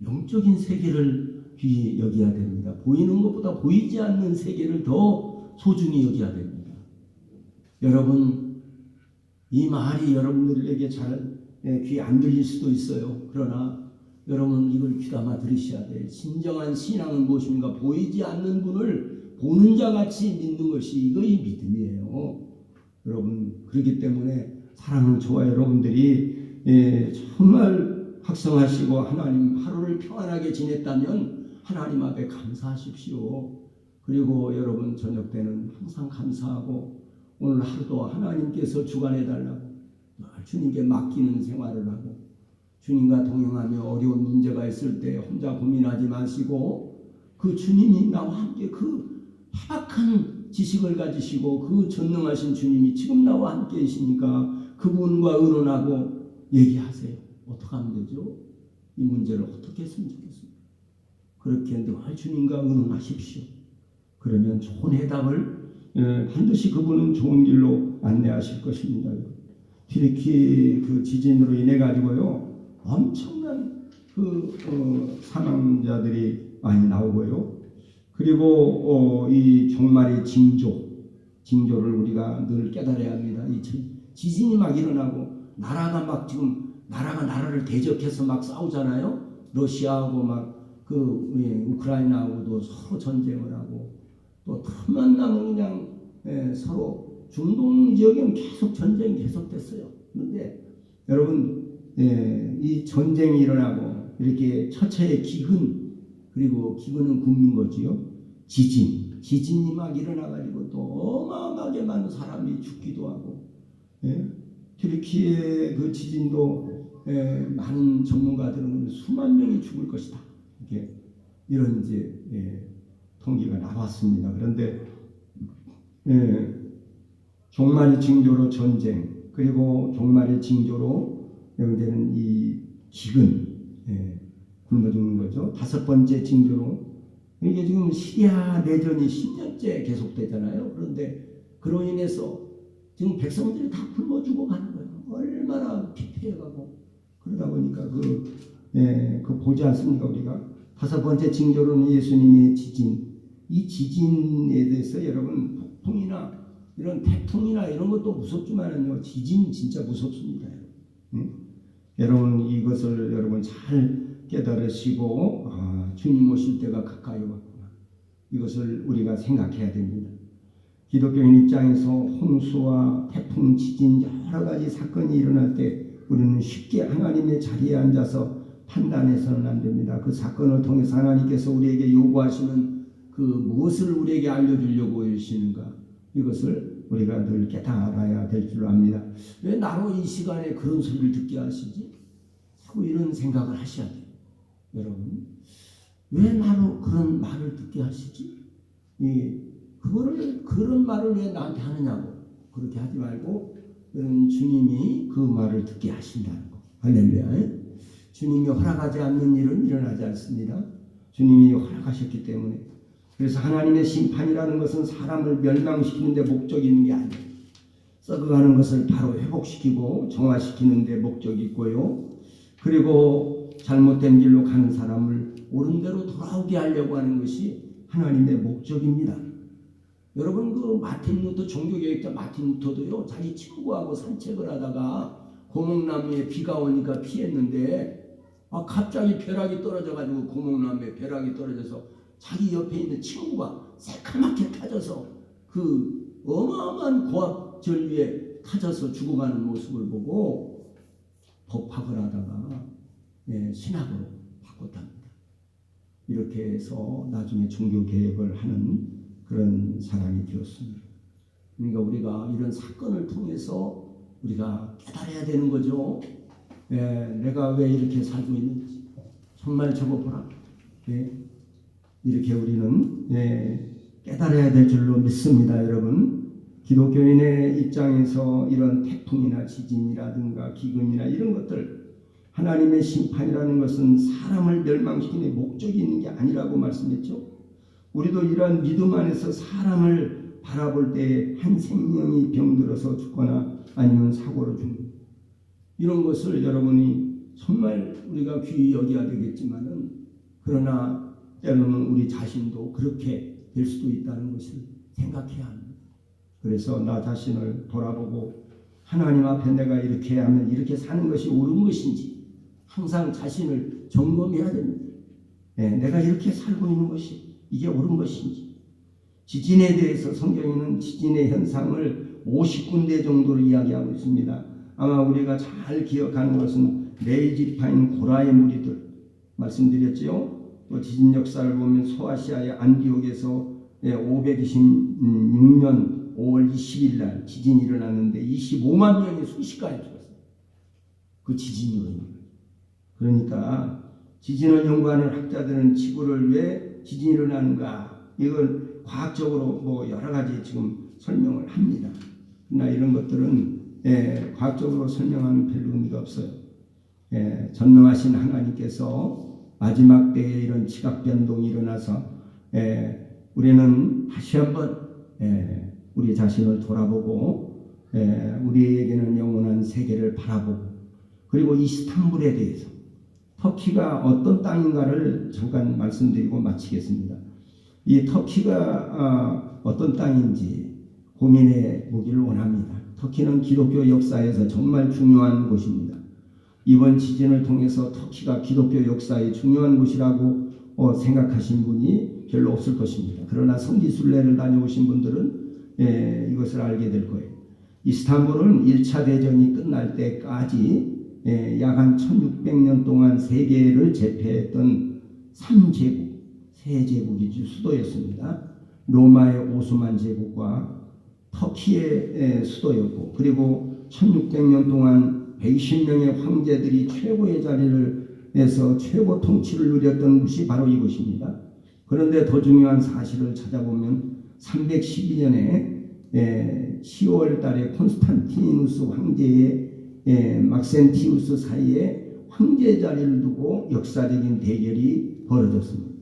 영적인 세계를 귀히 여겨야 됩니다. 보이는 것보다 보이지 않는 세계를 더 소중히 여겨야 됩니다. 여러분 이 말이 여러분들에게 잘 귀 안 들릴 수도 있어요. 그러나 여러분 이걸 귀담아 들으셔야 돼요. 진정한 신앙은 무엇입니까? 보이지 않는 분을 보는 자같이 믿는 것이 이거의 믿음이에요. 여러분 그렇기 때문에 사랑하는 저와 여러분들이 정말 확성하시고 하나님 하루를 평안하게 지냈다면 하나님 앞에 감사하십시오. 그리고 여러분 저녁 때는 항상 감사하고 오늘 하루도 하나님께서 주관해달라고 주님께 맡기는 생활을 하고 주님과 동행하며 어려운 문제가 있을 때 혼자 고민하지 마시고 그 주님이 나와 함께 그 희박한 지식을 가지시고 그 전능하신 주님이 지금 나와 함께 계시니까 그분과 의논하고 얘기하세요. 어떻게 하면 되죠? 이 문제를 어떻게 했으면 좋겠습니까? 그렇게 늘 주님과 의논하십시오. 그러면 좋은 해답을 반드시 그분은 좋은 길로 안내하실 것입니다. 튀르키 그 지진으로 인해 가지고요 엄청난 사망자들이 많이 나오고요. 그리고 이 종말의 징조를 우리가 늘 깨달아야 합니다. 이 지진이 막 일어나고 나라가 나라를 대적해서 막 싸우잖아요. 러시아하고 막 우크라이나하고도 서로 전쟁을 하고 또 틈만 나면 그냥 서로 중동 지역에는 계속 전쟁이 계속됐어요. 그런데 여러분 이 전쟁이 일어나고 이렇게 처처의 기근 그리고 기근은 굶는 거지요. 지진이 막 일어나가지고 또 어마어마하게 많은 사람이 죽기도 하고 튀르키의 그 지진도 많은 전문가들은 수만 명이 죽을 것이다. 이런 이제 통계가 나왔습니다. 그런데 종말의 징조로 전쟁 그리고 종말의 징조로 이제는 이 기근 굶어 죽는 거죠. 다섯 번째 징조로 이게 지금 시리아 내전이 10년째 계속되잖아요. 그런데 그로 인해서 지금 백성들이 다 굶어 죽어가는 거예요. 얼마나 피폐해가고 그러다 보니까 그 보지 않습니까 우리가? 다섯 번째 징조로는 예수님의 이 지진에 대해서 여러분 폭풍이나 이런 태풍이나 이런 것도 무섭지만은요 지진 진짜 무섭습니다. 여러분 이것을 여러분 잘 깨달으시고 주님 오실 때가 가까이 왔구나. 이것을 우리가 생각해야 됩니다. 기독교인 입장에서 홍수와 태풍, 지진 여러 가지 사건이 일어날 때 우리는 쉽게 하나님의 자리에 앉아서 판단해서는 안 됩니다. 그 사건을 통해서 하나님께서 우리에게 요구하시는 그 무엇을 우리에게 알려주려고 하시는가, 이것을 우리가 늘 깨달아야 될 줄 압니다. 왜 나로 이 시간에 그런 소리를 듣게 하시지? 자꾸 이런 생각을 하셔야 돼요. 여러분, 왜 나로 그런 말을 듣게 하시지? 그런 말을 왜 나한테 하느냐고 그렇게 하지 말고, 주님이 그 말을 듣게 하신다는 거. 할렐루야. 주님이 허락하지 않는 일은 일어나지 않습니다. 주님이 허락하셨기 때문에. 그래서 하나님의 심판이라는 것은 사람을 멸망시키는 데 목적이 있는 게 아니에요. 썩어가는 것을 바로 회복시키고 정화시키는 데 목적이 있고요. 그리고 잘못된 길로 가는 사람을 옳은 대로 돌아오게 하려고 하는 것이 하나님의 목적입니다. 여러분, 그 마틴 루터, 종교개혁자 마틴 루터도요, 자기 친구하고 산책을 하다가 고목나무에 비가 오니까 피했는데 갑자기 벼락이 떨어져가지고 고목나무에 벼락이 떨어져서 자기 옆에 있는 친구가 새카맣게 타져서 그 어마어마한 고압절 위에 타져서 죽어가는 모습을 보고 법학을 하다가 신학으로 바꿨답니다. 이렇게 해서 나중에 종교개혁을 하는 그런 사람이 되었습니다. 그러니까 우리가 이런 사건을 통해서 우리가 깨달아야 되는 거죠. 내가 왜 이렇게 살고 있는지 정말 저거 보라. 이렇게 우리는 깨달아야 될 줄로 믿습니다. 여러분, 기독교인의 입장에서 이런 태풍이나 지진이라든가 기근이나 이런 것들, 하나님의 심판이라는 것은 사람을 멸망시키는 목적이 있는 게 아니라고 말씀했죠. 우리도 이러한 믿음 안에서 사람을 바라볼 때 한 생명이 병들어서 죽거나 아니면 사고로 죽는, 이런 것을 여러분이 정말 우리가 귀히 여겨야 되겠지만은, 그러나 때로는 우리 자신도 그렇게 될 수도 있다는 것을 생각해야 합니다. 그래서 나 자신을 돌아보고 하나님 앞에 내가 이렇게 하면 이렇게 사는 것이 옳은 것인지 항상 자신을 점검해야 됩니다. 내가 이렇게 살고 있는 것이 이게 옳은 것인지. 지진에 대해서 성경에는 지진의 현상을 50군데 정도로 이야기하고 있습니다. 아마 우리가 잘 기억하는 것은 메이지파인 고라의 무리들 말씀드렸죠. 또 지진 역사를 보면 소아시아의 안디옥에서 526년 5월 20일 날 지진이 일어났는데 25만 명이 순식간에 죽었어요. 그 지진으로. 그러니까 지진을 연구하는 학자들은 지구를 왜 지진이 일어나는가, 이걸 과학적으로 여러 가지 지금 설명을 합니다. 그러나 이런 것들은 과학적으로 설명하는 별로 의미가 없어요. 전능하신 하나님께서 마지막 때에 이런 지각 변동이 일어나서 우리는 다시 한번 우리 자신을 돌아보고 우리에게는 영원한 세계를 바라보고, 그리고 이스탄불에 대해서, 터키가 어떤 땅인가를 잠깐 말씀드리고 마치겠습니다. 이 터키가 어떤 땅인지 고민해 보기를 원합니다. 터키는 기독교 역사에서 정말 중요한 곳입니다. 이번 지진을 통해서 터키가 기독교 역사의 중요한 곳이라고 생각하신 분이 별로 없을 것입니다. 그러나 성지순례를 다녀오신 분들은 이것을 알게 될 거예요. 이스탄불은 1차 대전이 끝날 때까지 약 한 1600년 동안 세계를 제패했던 3제국, 세 제국이 수도였습니다. 로마의 오스만 제국과 터키의 수도였고, 그리고 1600년 동안 120명의 황제들이 최고의 자리를 내서 최고 통치를 누렸던 곳이 바로 이곳입니다. 그런데 더 중요한 사실을 찾아보면 312년에 10월 달에 콘스탄티누스 황제의 막센티우스 사이에 황제 자리를 두고 역사적인 대결이 벌어졌습니다.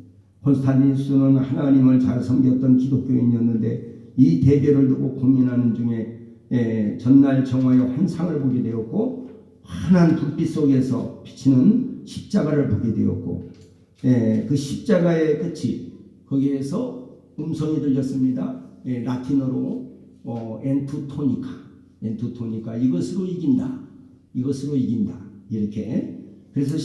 콘스탄티누스는 하나님을 잘 섬겼던 기독교인이었는데 이 대결을 두고 고민하는 중에 전날 정오의 환상을 보게 되었고, 환한 불빛 속에서 비치는 십자가를 보게 되었고, 그 십자가의 끝이 거기에서 음성이 들렸습니다. 라틴어로 엔투토니카, 이것으로 이긴다, 이것으로 이긴다, 이렇게. 그래서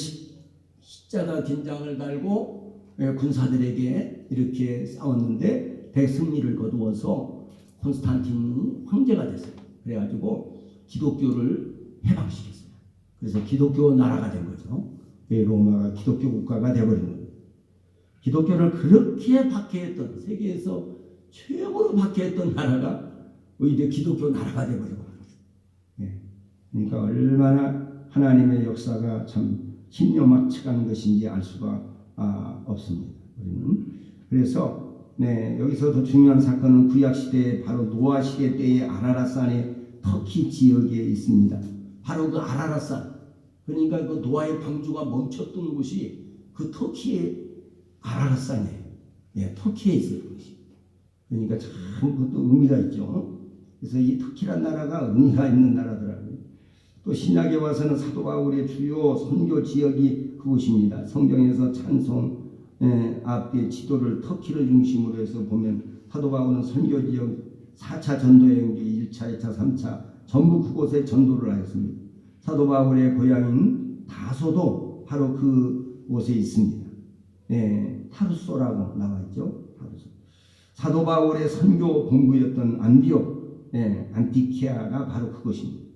십자가 긴장을 달고 군사들에게 이렇게 싸웠는데 대승리를 거두어서 콘스탄틴이 황제가 됐어요. 그래가지고 기독교를 해방시켰어요. 그래서 기독교 나라가 된 거죠. 로마가 기독교 국가가 되어버린 거예요. 기독교를 그렇게 박해했던, 세계에서 최고로 박해했던 나라가 오히려 기독교 나라가 되어버린 거예요. 그러니까 얼마나 하나님의 역사가 참 신묘막측한 것인지 알 수가 없습니다. 우리는 그래서 여기서도 중요한 사건은 구약 시대에 바로 노아 시대 때의 아라랏산의 터키 지역에 있습니다. 바로 그 아라랏산, 그러니까 그 노아의 방주가 멈췄던 곳이 그 터키의 아라랏산이에요. 터키에 있어요. 그것이. 그러니까 참 그것도 의미가 있죠. 그래서 이 터키란 나라가 의미가 있는 나라더라고요. 또 신약에 와서는 사도 바울의 주요 선교 지역이 그곳입니다. 성경에서 찬송 앞에 지도를 터키를 중심으로 해서 보면 사도 바울은 선교 지역 4차 전도 여행기 1차, 2차, 3차 전부 그곳에 전도를 하였습니다. 사도 바울의 고향인 다소도 바로 그곳에 있습니다. 타르소라고 나와 있죠. 타르소. 사도 바울의 선교 본부였던 안디옥, 안티키아가 바로 그것입니다.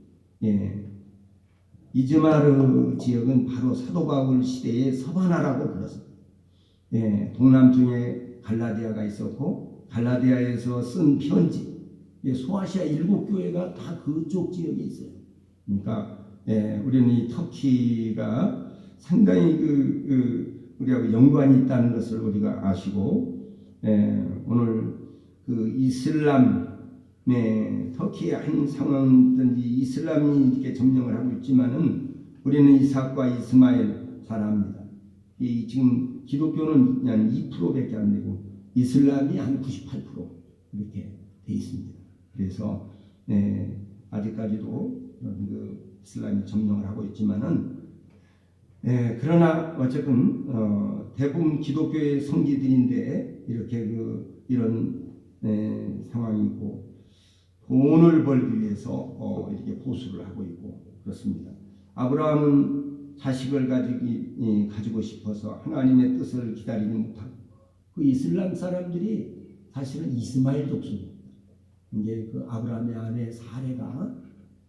이즈마르 지역은 바로 사도 바울 시대의 서바나라고 불렀습니다. 동남중에 갈라디아가 있었고 갈라디아에서 쓴 편지, 소아시아 7교회가 다 그쪽 지역에 있어요. 그러니까 우리는 이 터키가 상당히 우리하고 연관이 있다는 것을 우리가 아시고 오늘 그 이슬람 터키의 한 상황든지 이슬람이 이렇게 점령을 하고 있지만은 우리는 이삭과 이스마엘 사람입니다. 이 지금 기독교는 한 2%밖에 안 되고 이슬람이 한 98% 이렇게 돼 있습니다. 그래서 아직까지도 그 이슬람이 점령을 하고 있지만은 그러나 어쨌든 대부분 기독교의 성지들인데 이렇게 이런 상황이고 돈을 벌기 위해서 이렇게 보수를 하고 있고 그렇습니다. 아브라함은 자식을 가지고 싶어서 하나님의 뜻을 기다리지 못하고 그 이슬람 사람들이 사실은 이스마엘 족속입니다. 이제 그 아브라함의 아내 사레가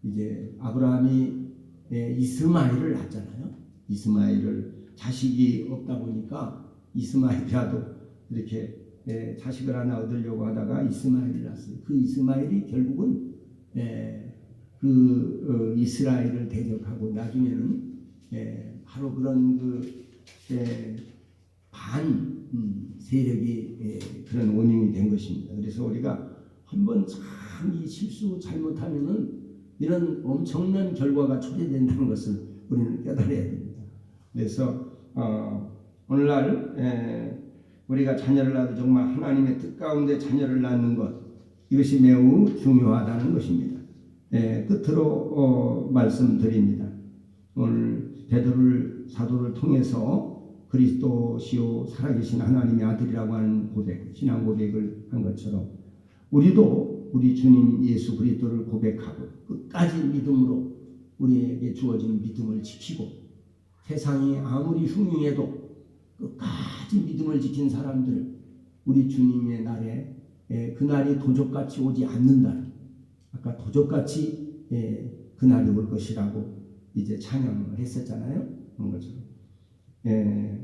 이제 아브라함이 이스마엘을 낳았잖아요. 이스마엘을 자식이 없다 보니까 이스마엘이라도 이렇게 자식을 하나 얻으려고 하다가 이스마엘을 낳았어요. 그 이스마엘이 결국은 이스라엘을 대적하고 나중에는 바로 그런 반 세력이 그런 원인이 된 것입니다. 그래서 우리가 한번 참 이 실수 잘못하면은 이런 엄청난 결과가 초래된다는 것을 우리는 깨달아야 됩니다. 그래서 오늘날 우리가 자녀를 낳아도 정말 하나님의 뜻 가운데 자녀를 낳는 것, 이것이 매우 중요하다는 것입니다. 끝으로 말씀드립니다. 오늘 베드로 사도를 통해서 그리스도시요 살아계신 하나님의 아들이라고 하는 고백, 신앙 고백을 한 것처럼 우리도 우리 주님 예수 그리스도를 고백하고 끝까지 믿음으로 우리에게 주어진 믿음을 지키고 세상이 아무리 흉흉해도 끝까지 믿음을 지킨 사람들, 우리 주님의 날에 그날이 도적같이 오지 않는다. 아까 도적같이 그날이 올 것이라고 이제 찬양을 했었잖아요. 그런 것처럼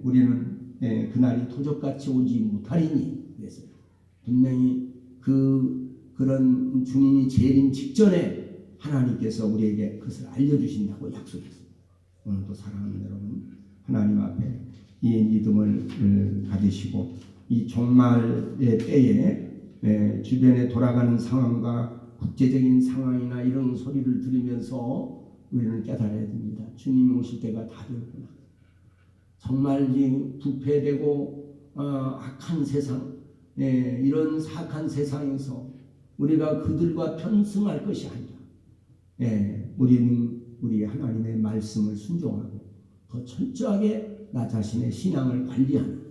우리는 그날이 도적같이 오지 못하리니 그래서 분명히 그런 주님이 재림 직전에 하나님께서 우리에게 그것을 알려주신다고 약속했습니다. 오늘도 사랑하는 여러분, 하나님 앞에 이 믿음을 가지시고 이 종말의 때에 주변에 돌아가는 상황과 국제적인 상황이나 이런 소리를 들으면서 우리는 깨달아야 됩니다. 주님이 오실 때가 다 되었구나. 정말 이 부패되고 악한 세상, 이런 사악한 세상에서 우리가 그들과 편승할 것이 아니라 우리는 우리 하나님의 말씀을 순종하고 더 철저하게 나 자신의 신앙을 관리하는,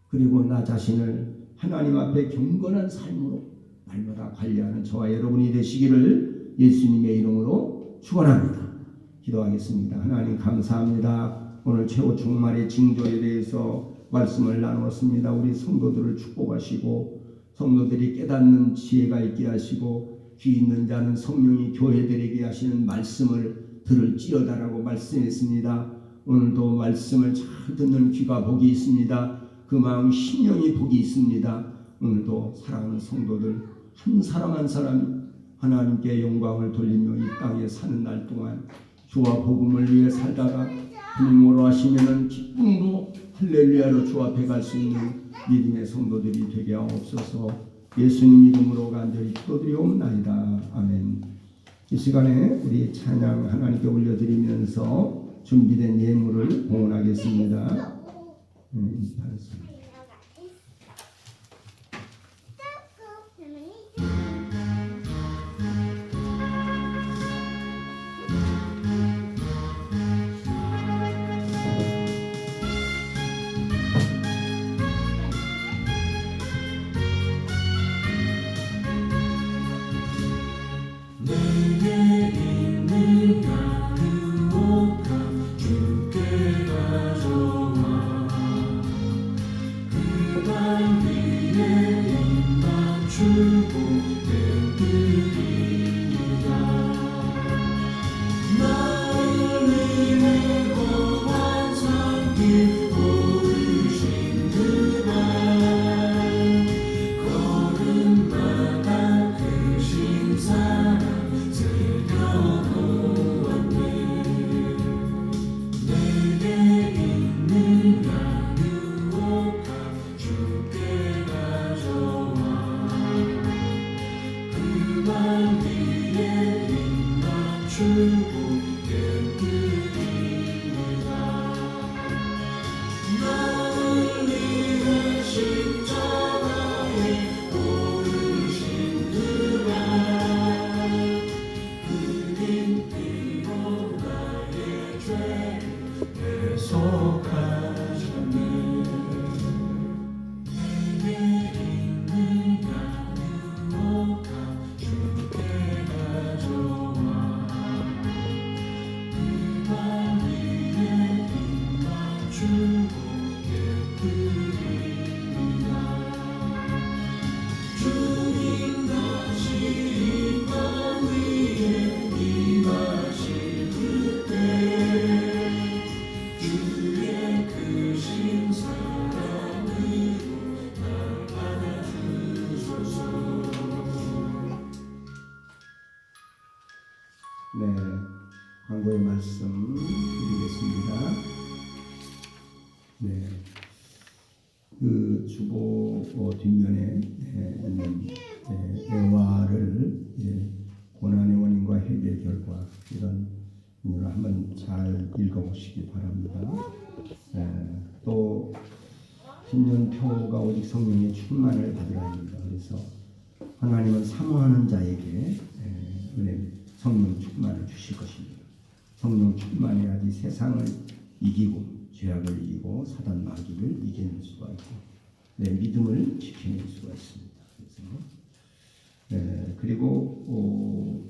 그리고 나 자신을 하나님 앞에 경건한 삶으로 날마다 관리하는 저와 여러분이 되시기를 예수님의 이름으로 축원합니다. 기도하겠습니다. 하나님 감사합니다. 오늘 최후 종말의 징조에 대해서 말씀을 나눴습니다. 우리 성도들을 축복하시고 성도들이 깨닫는 지혜가 있게 하시고 귀 있는 자는 성령이 교회들에게 하시는 말씀을 들을지어다라고 말씀했습니다. 오늘도 말씀을 잘 듣는 귀가 복이 있습니다. 그 마음 심령이 복이 있습니다. 오늘도 사랑하는 성도들 한 사람 한 사람 하나님께 영광을 돌리며 이 땅에 사는 날 동안 주와 복음을 위해 살다가 주님으로 하시면은 기쁨으로 할렐루야로 주 앞에 갈 수 있는 믿음의 성도들이 되게 하옵소서. 예수님 이름으로 간절히 기도드리옵나이다. 아멘. 이 시간에 우리 찬양 하나님께 올려드리면서 준비된 예물을 봉헌하겠습니다. 네, 광고의 말씀 드리겠습니다. 네, 그 주보 뒷면에 있는 애화를 고난의 원인과 해결 결과 이런 걸 한번 잘 읽어보시기 바랍니다. 또 신년표가 오직 성령의 충만을 받으라입니다. 그래서 하나님은 사모하는 자에게 은혜 성령 충만을 주실 것입니다. 성령 충만해야지 세상을 이기고 죄악을 이기고 사단 마귀를 이겨낼 수가 있고 내 믿음을 지켜낼 수가 있습니다. 그래서 그리고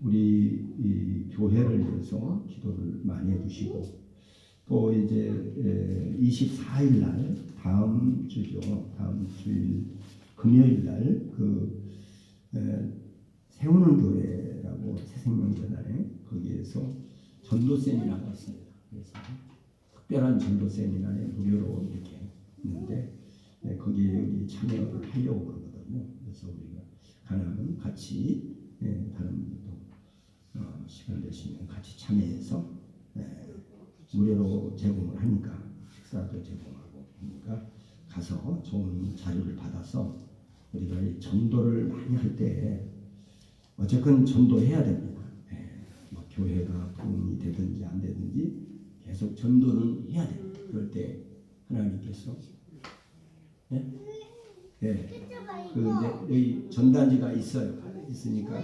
우리 이 교회를 위해서 기도를 많이 해주시고 또 이제 24일 날 다음 주죠. 다음 주일 금요일 날그 세우는 교회라고 새생명재단에 거기에서 전도 세미나가 있습니다. 그래서 특별한 전도 세미나에 무료로 이렇게 있는데 거기에 여기 참여를 하려고 그러거든요. 그래서 우리가 가능하면 같이 다른 분들도 시간 되시면 같이 참여해서 무료로 제공을 하니까 식사도 제공하고 그러니까 가서 좋은 자료를 받아서 우리가 이 전도를 많이 할 때 어쨌건 전도해야 됩니다. 뭐 교회가 부흥이 되든지 안 되든지 계속 전도는 해야 됩니다. 그럴 때 하나님께서 그 이제 여기 전단지가 있으니까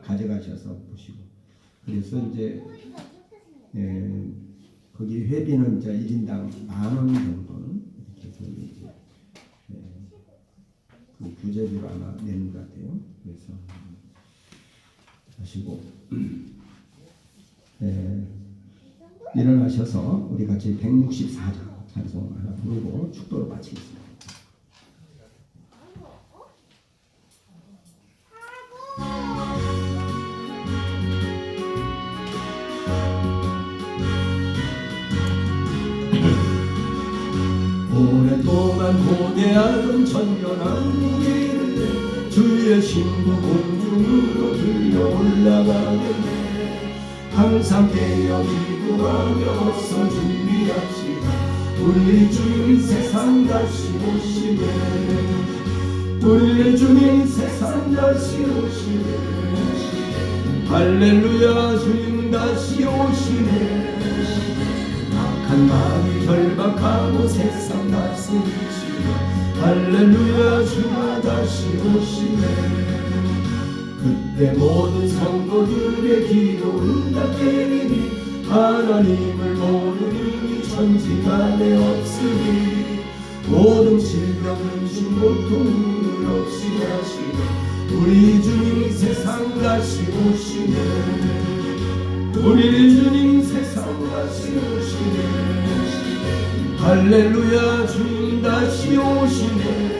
가져가셔서 보시고 그래서 이제 거기 회비는 이제 1인당 10,000원 정도는 이렇게 해서 이제 그 교재비로 아마 내는 것 같아요. 그래서 하시고 일어나셔서 우리 같이 164장 찬송 하나 부르고 축도를 마치겠습니다. 오랫동안 고대하던 천년한 우리를 주의 신부 공중으로 들려 올라가겠네. 항상 깨어 기도하며 어서 준비합시다. 우리 주님 세상 다시 오시네. 우리 주님 세상 다시 오시네. 할렐루야 주님 다시 오시네. 악한 마음이 결박하고 세상 다스리시네. 할렐루야 주가 다시 오시네. 그때 모든 성도들의 기도 응답되리니 하나님을 모르니 천지간에 없으니 모든 질병 근심 고통을 없이 하시네. 우리 주님 세상 다시 오시네. 우리 주님 세상 다시 오시네. 할렐루야 주님 다시 오시네.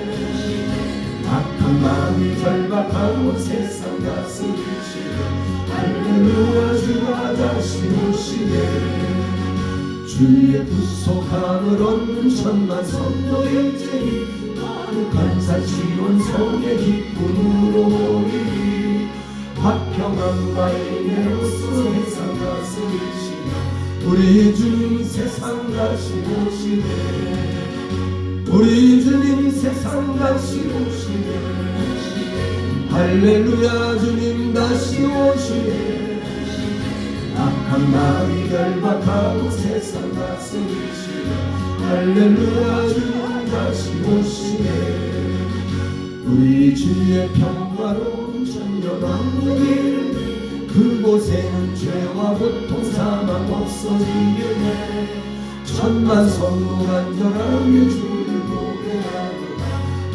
악한 마음이 결박하고 세상 다스리시네. 할렐루야 주가 다시 오시네. 주의 구속함을 얻는 천만 성도의 제비 거룩한 산 시온 성의 기쁨으로 오리니 화평함과 인내로서 세상 다스리시네. 우리 주님 세상 다시 오시네. 우리 주님 세상 다시 오시네. 할렐루야 주님 다시 오시네. 악한 마음이 결박하고 세상 다스리시네. 할렐루야 주님 다시 오시네. 우리 주의 평화로운 천년왕국일 그곳에는 죄와 고통 사망 없어지겠네. 천만 성도 간절하게 주를 보게하노라.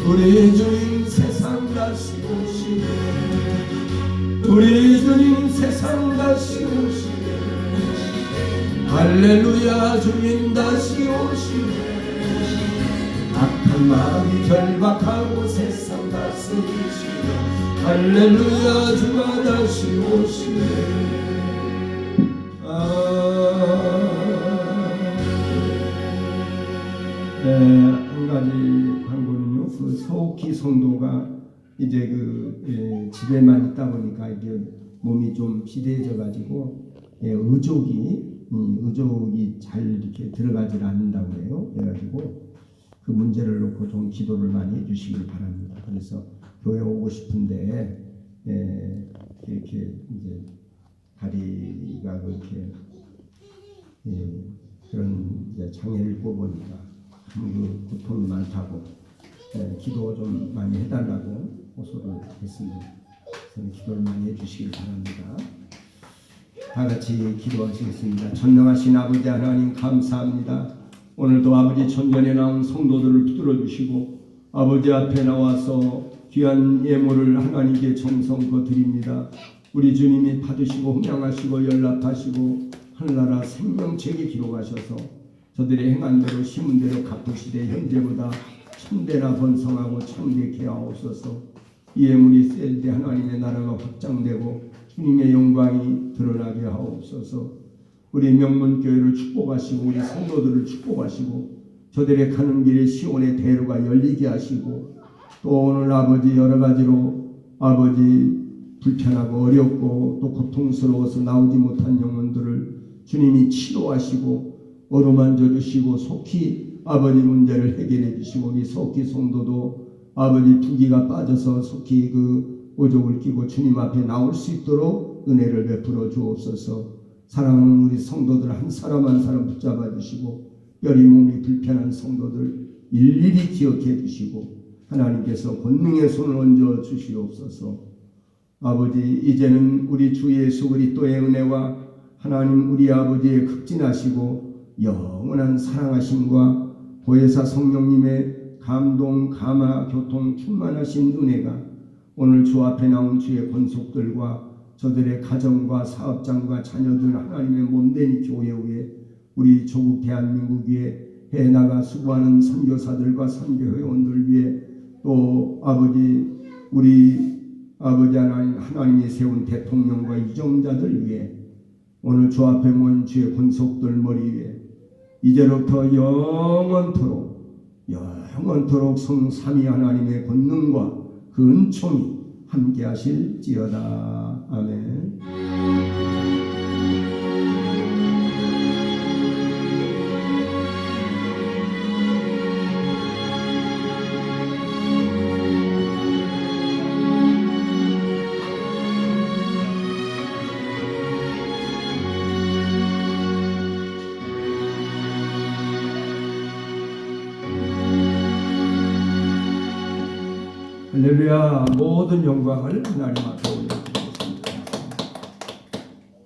우리 주님 세상 다시 오시네. 우리 주님 세상 다시 오시네. 할렐루야 주님 다시 오시네. 악한 마음이 결박하고 세상 다스리시네. 할렐루야 주가 다시 오시네. 한 가지 광고는요. 그 서옥희 성도가 이제 집에만 있다 보니까 이게 몸이 좀 비대해져 가지고 의족이 잘 이렇게 들어가질 않는다고 해요. 그래가지고 그 문제를 놓고 좀 기도를 많이 해주시길 바랍니다. 그래서 교회 오고 싶은데 이렇게 이제 다리가 그렇게 그런 이제 장애를 입고 보니까 그 고통이 많다고 기도 좀 많이 해달라고 호소를 했습니다. 그래서 기도를 많이 해주시길 바랍니다. 다 같이 기도하시겠습니다. 전능하신 아버지 하나님 감사합니다. 오늘도 아버지 천전에 나온 성도들을 붙들어 주시고 아버지 앞에 나와서 귀한 예물을 하나님께 정성껏 드립니다. 우리 주님이 받으시고 흥양하시고 연락하시고 하늘나라 생명책에 기록하셔서 저들의 행한 대로 심은 대로 갚으시되 현재보다 천대나 번성하고 창대케 하옵소서. 이 예물이 셀 때 하나님의 나라가 확장되고 주님의 영광이 드러나게 하옵소서. 우리 명문교회를 축복하시고 우리 성도들을 축복하시고 저들의 가는 길에 시온의 대로가 열리게 하시고 또 오늘 아버지 여러 가지로 아버지 불편하고 어렵고 또 고통스러워서 나오지 못한 영혼들을 주님이 치료하시고 어루만져 주시고 속히 아버지 문제를 해결해 주시고 우리 속히 성도도 아버지 부기가 빠져서 속히 그 오족을 끼고 주님 앞에 나올 수 있도록 은혜를 베풀어 주옵소서. 사랑하는 우리 성도들 한 사람 한 사람 붙잡아 주시고 뼈리 몸이 불편한 성도들 일일이 기억해 주시고 하나님께서 권능의 손을 얹어 주시옵소서. 아버지 이제는 우리 주 예수 그리스도의 은혜와 하나님 우리 아버지의 극진하시고 영원한 사랑하심과 보혜사 성령님의 감동, 감화, 교통 충만하신 은혜가 오늘 주 앞에 나온 주의 권속들과 저들의 가정과 사업장과 자녀들 하나님의 몸된 교회 위에 우리 조국 대한민국 위에 해나가 수고하는 선교사들과 선교회원들 위해 또 아버지 우리 아버지 하나님이 세운 대통령과 이정자들 위해 오늘 주 앞에 모인 주의 권속들 머리 위에 이제로부터 영원토록 성삼위 하나님의 권능과 그 은총이 함께 하실지어다. 아멘. 할렐루야. 모든 영광을 하나님 앞에 올립니다.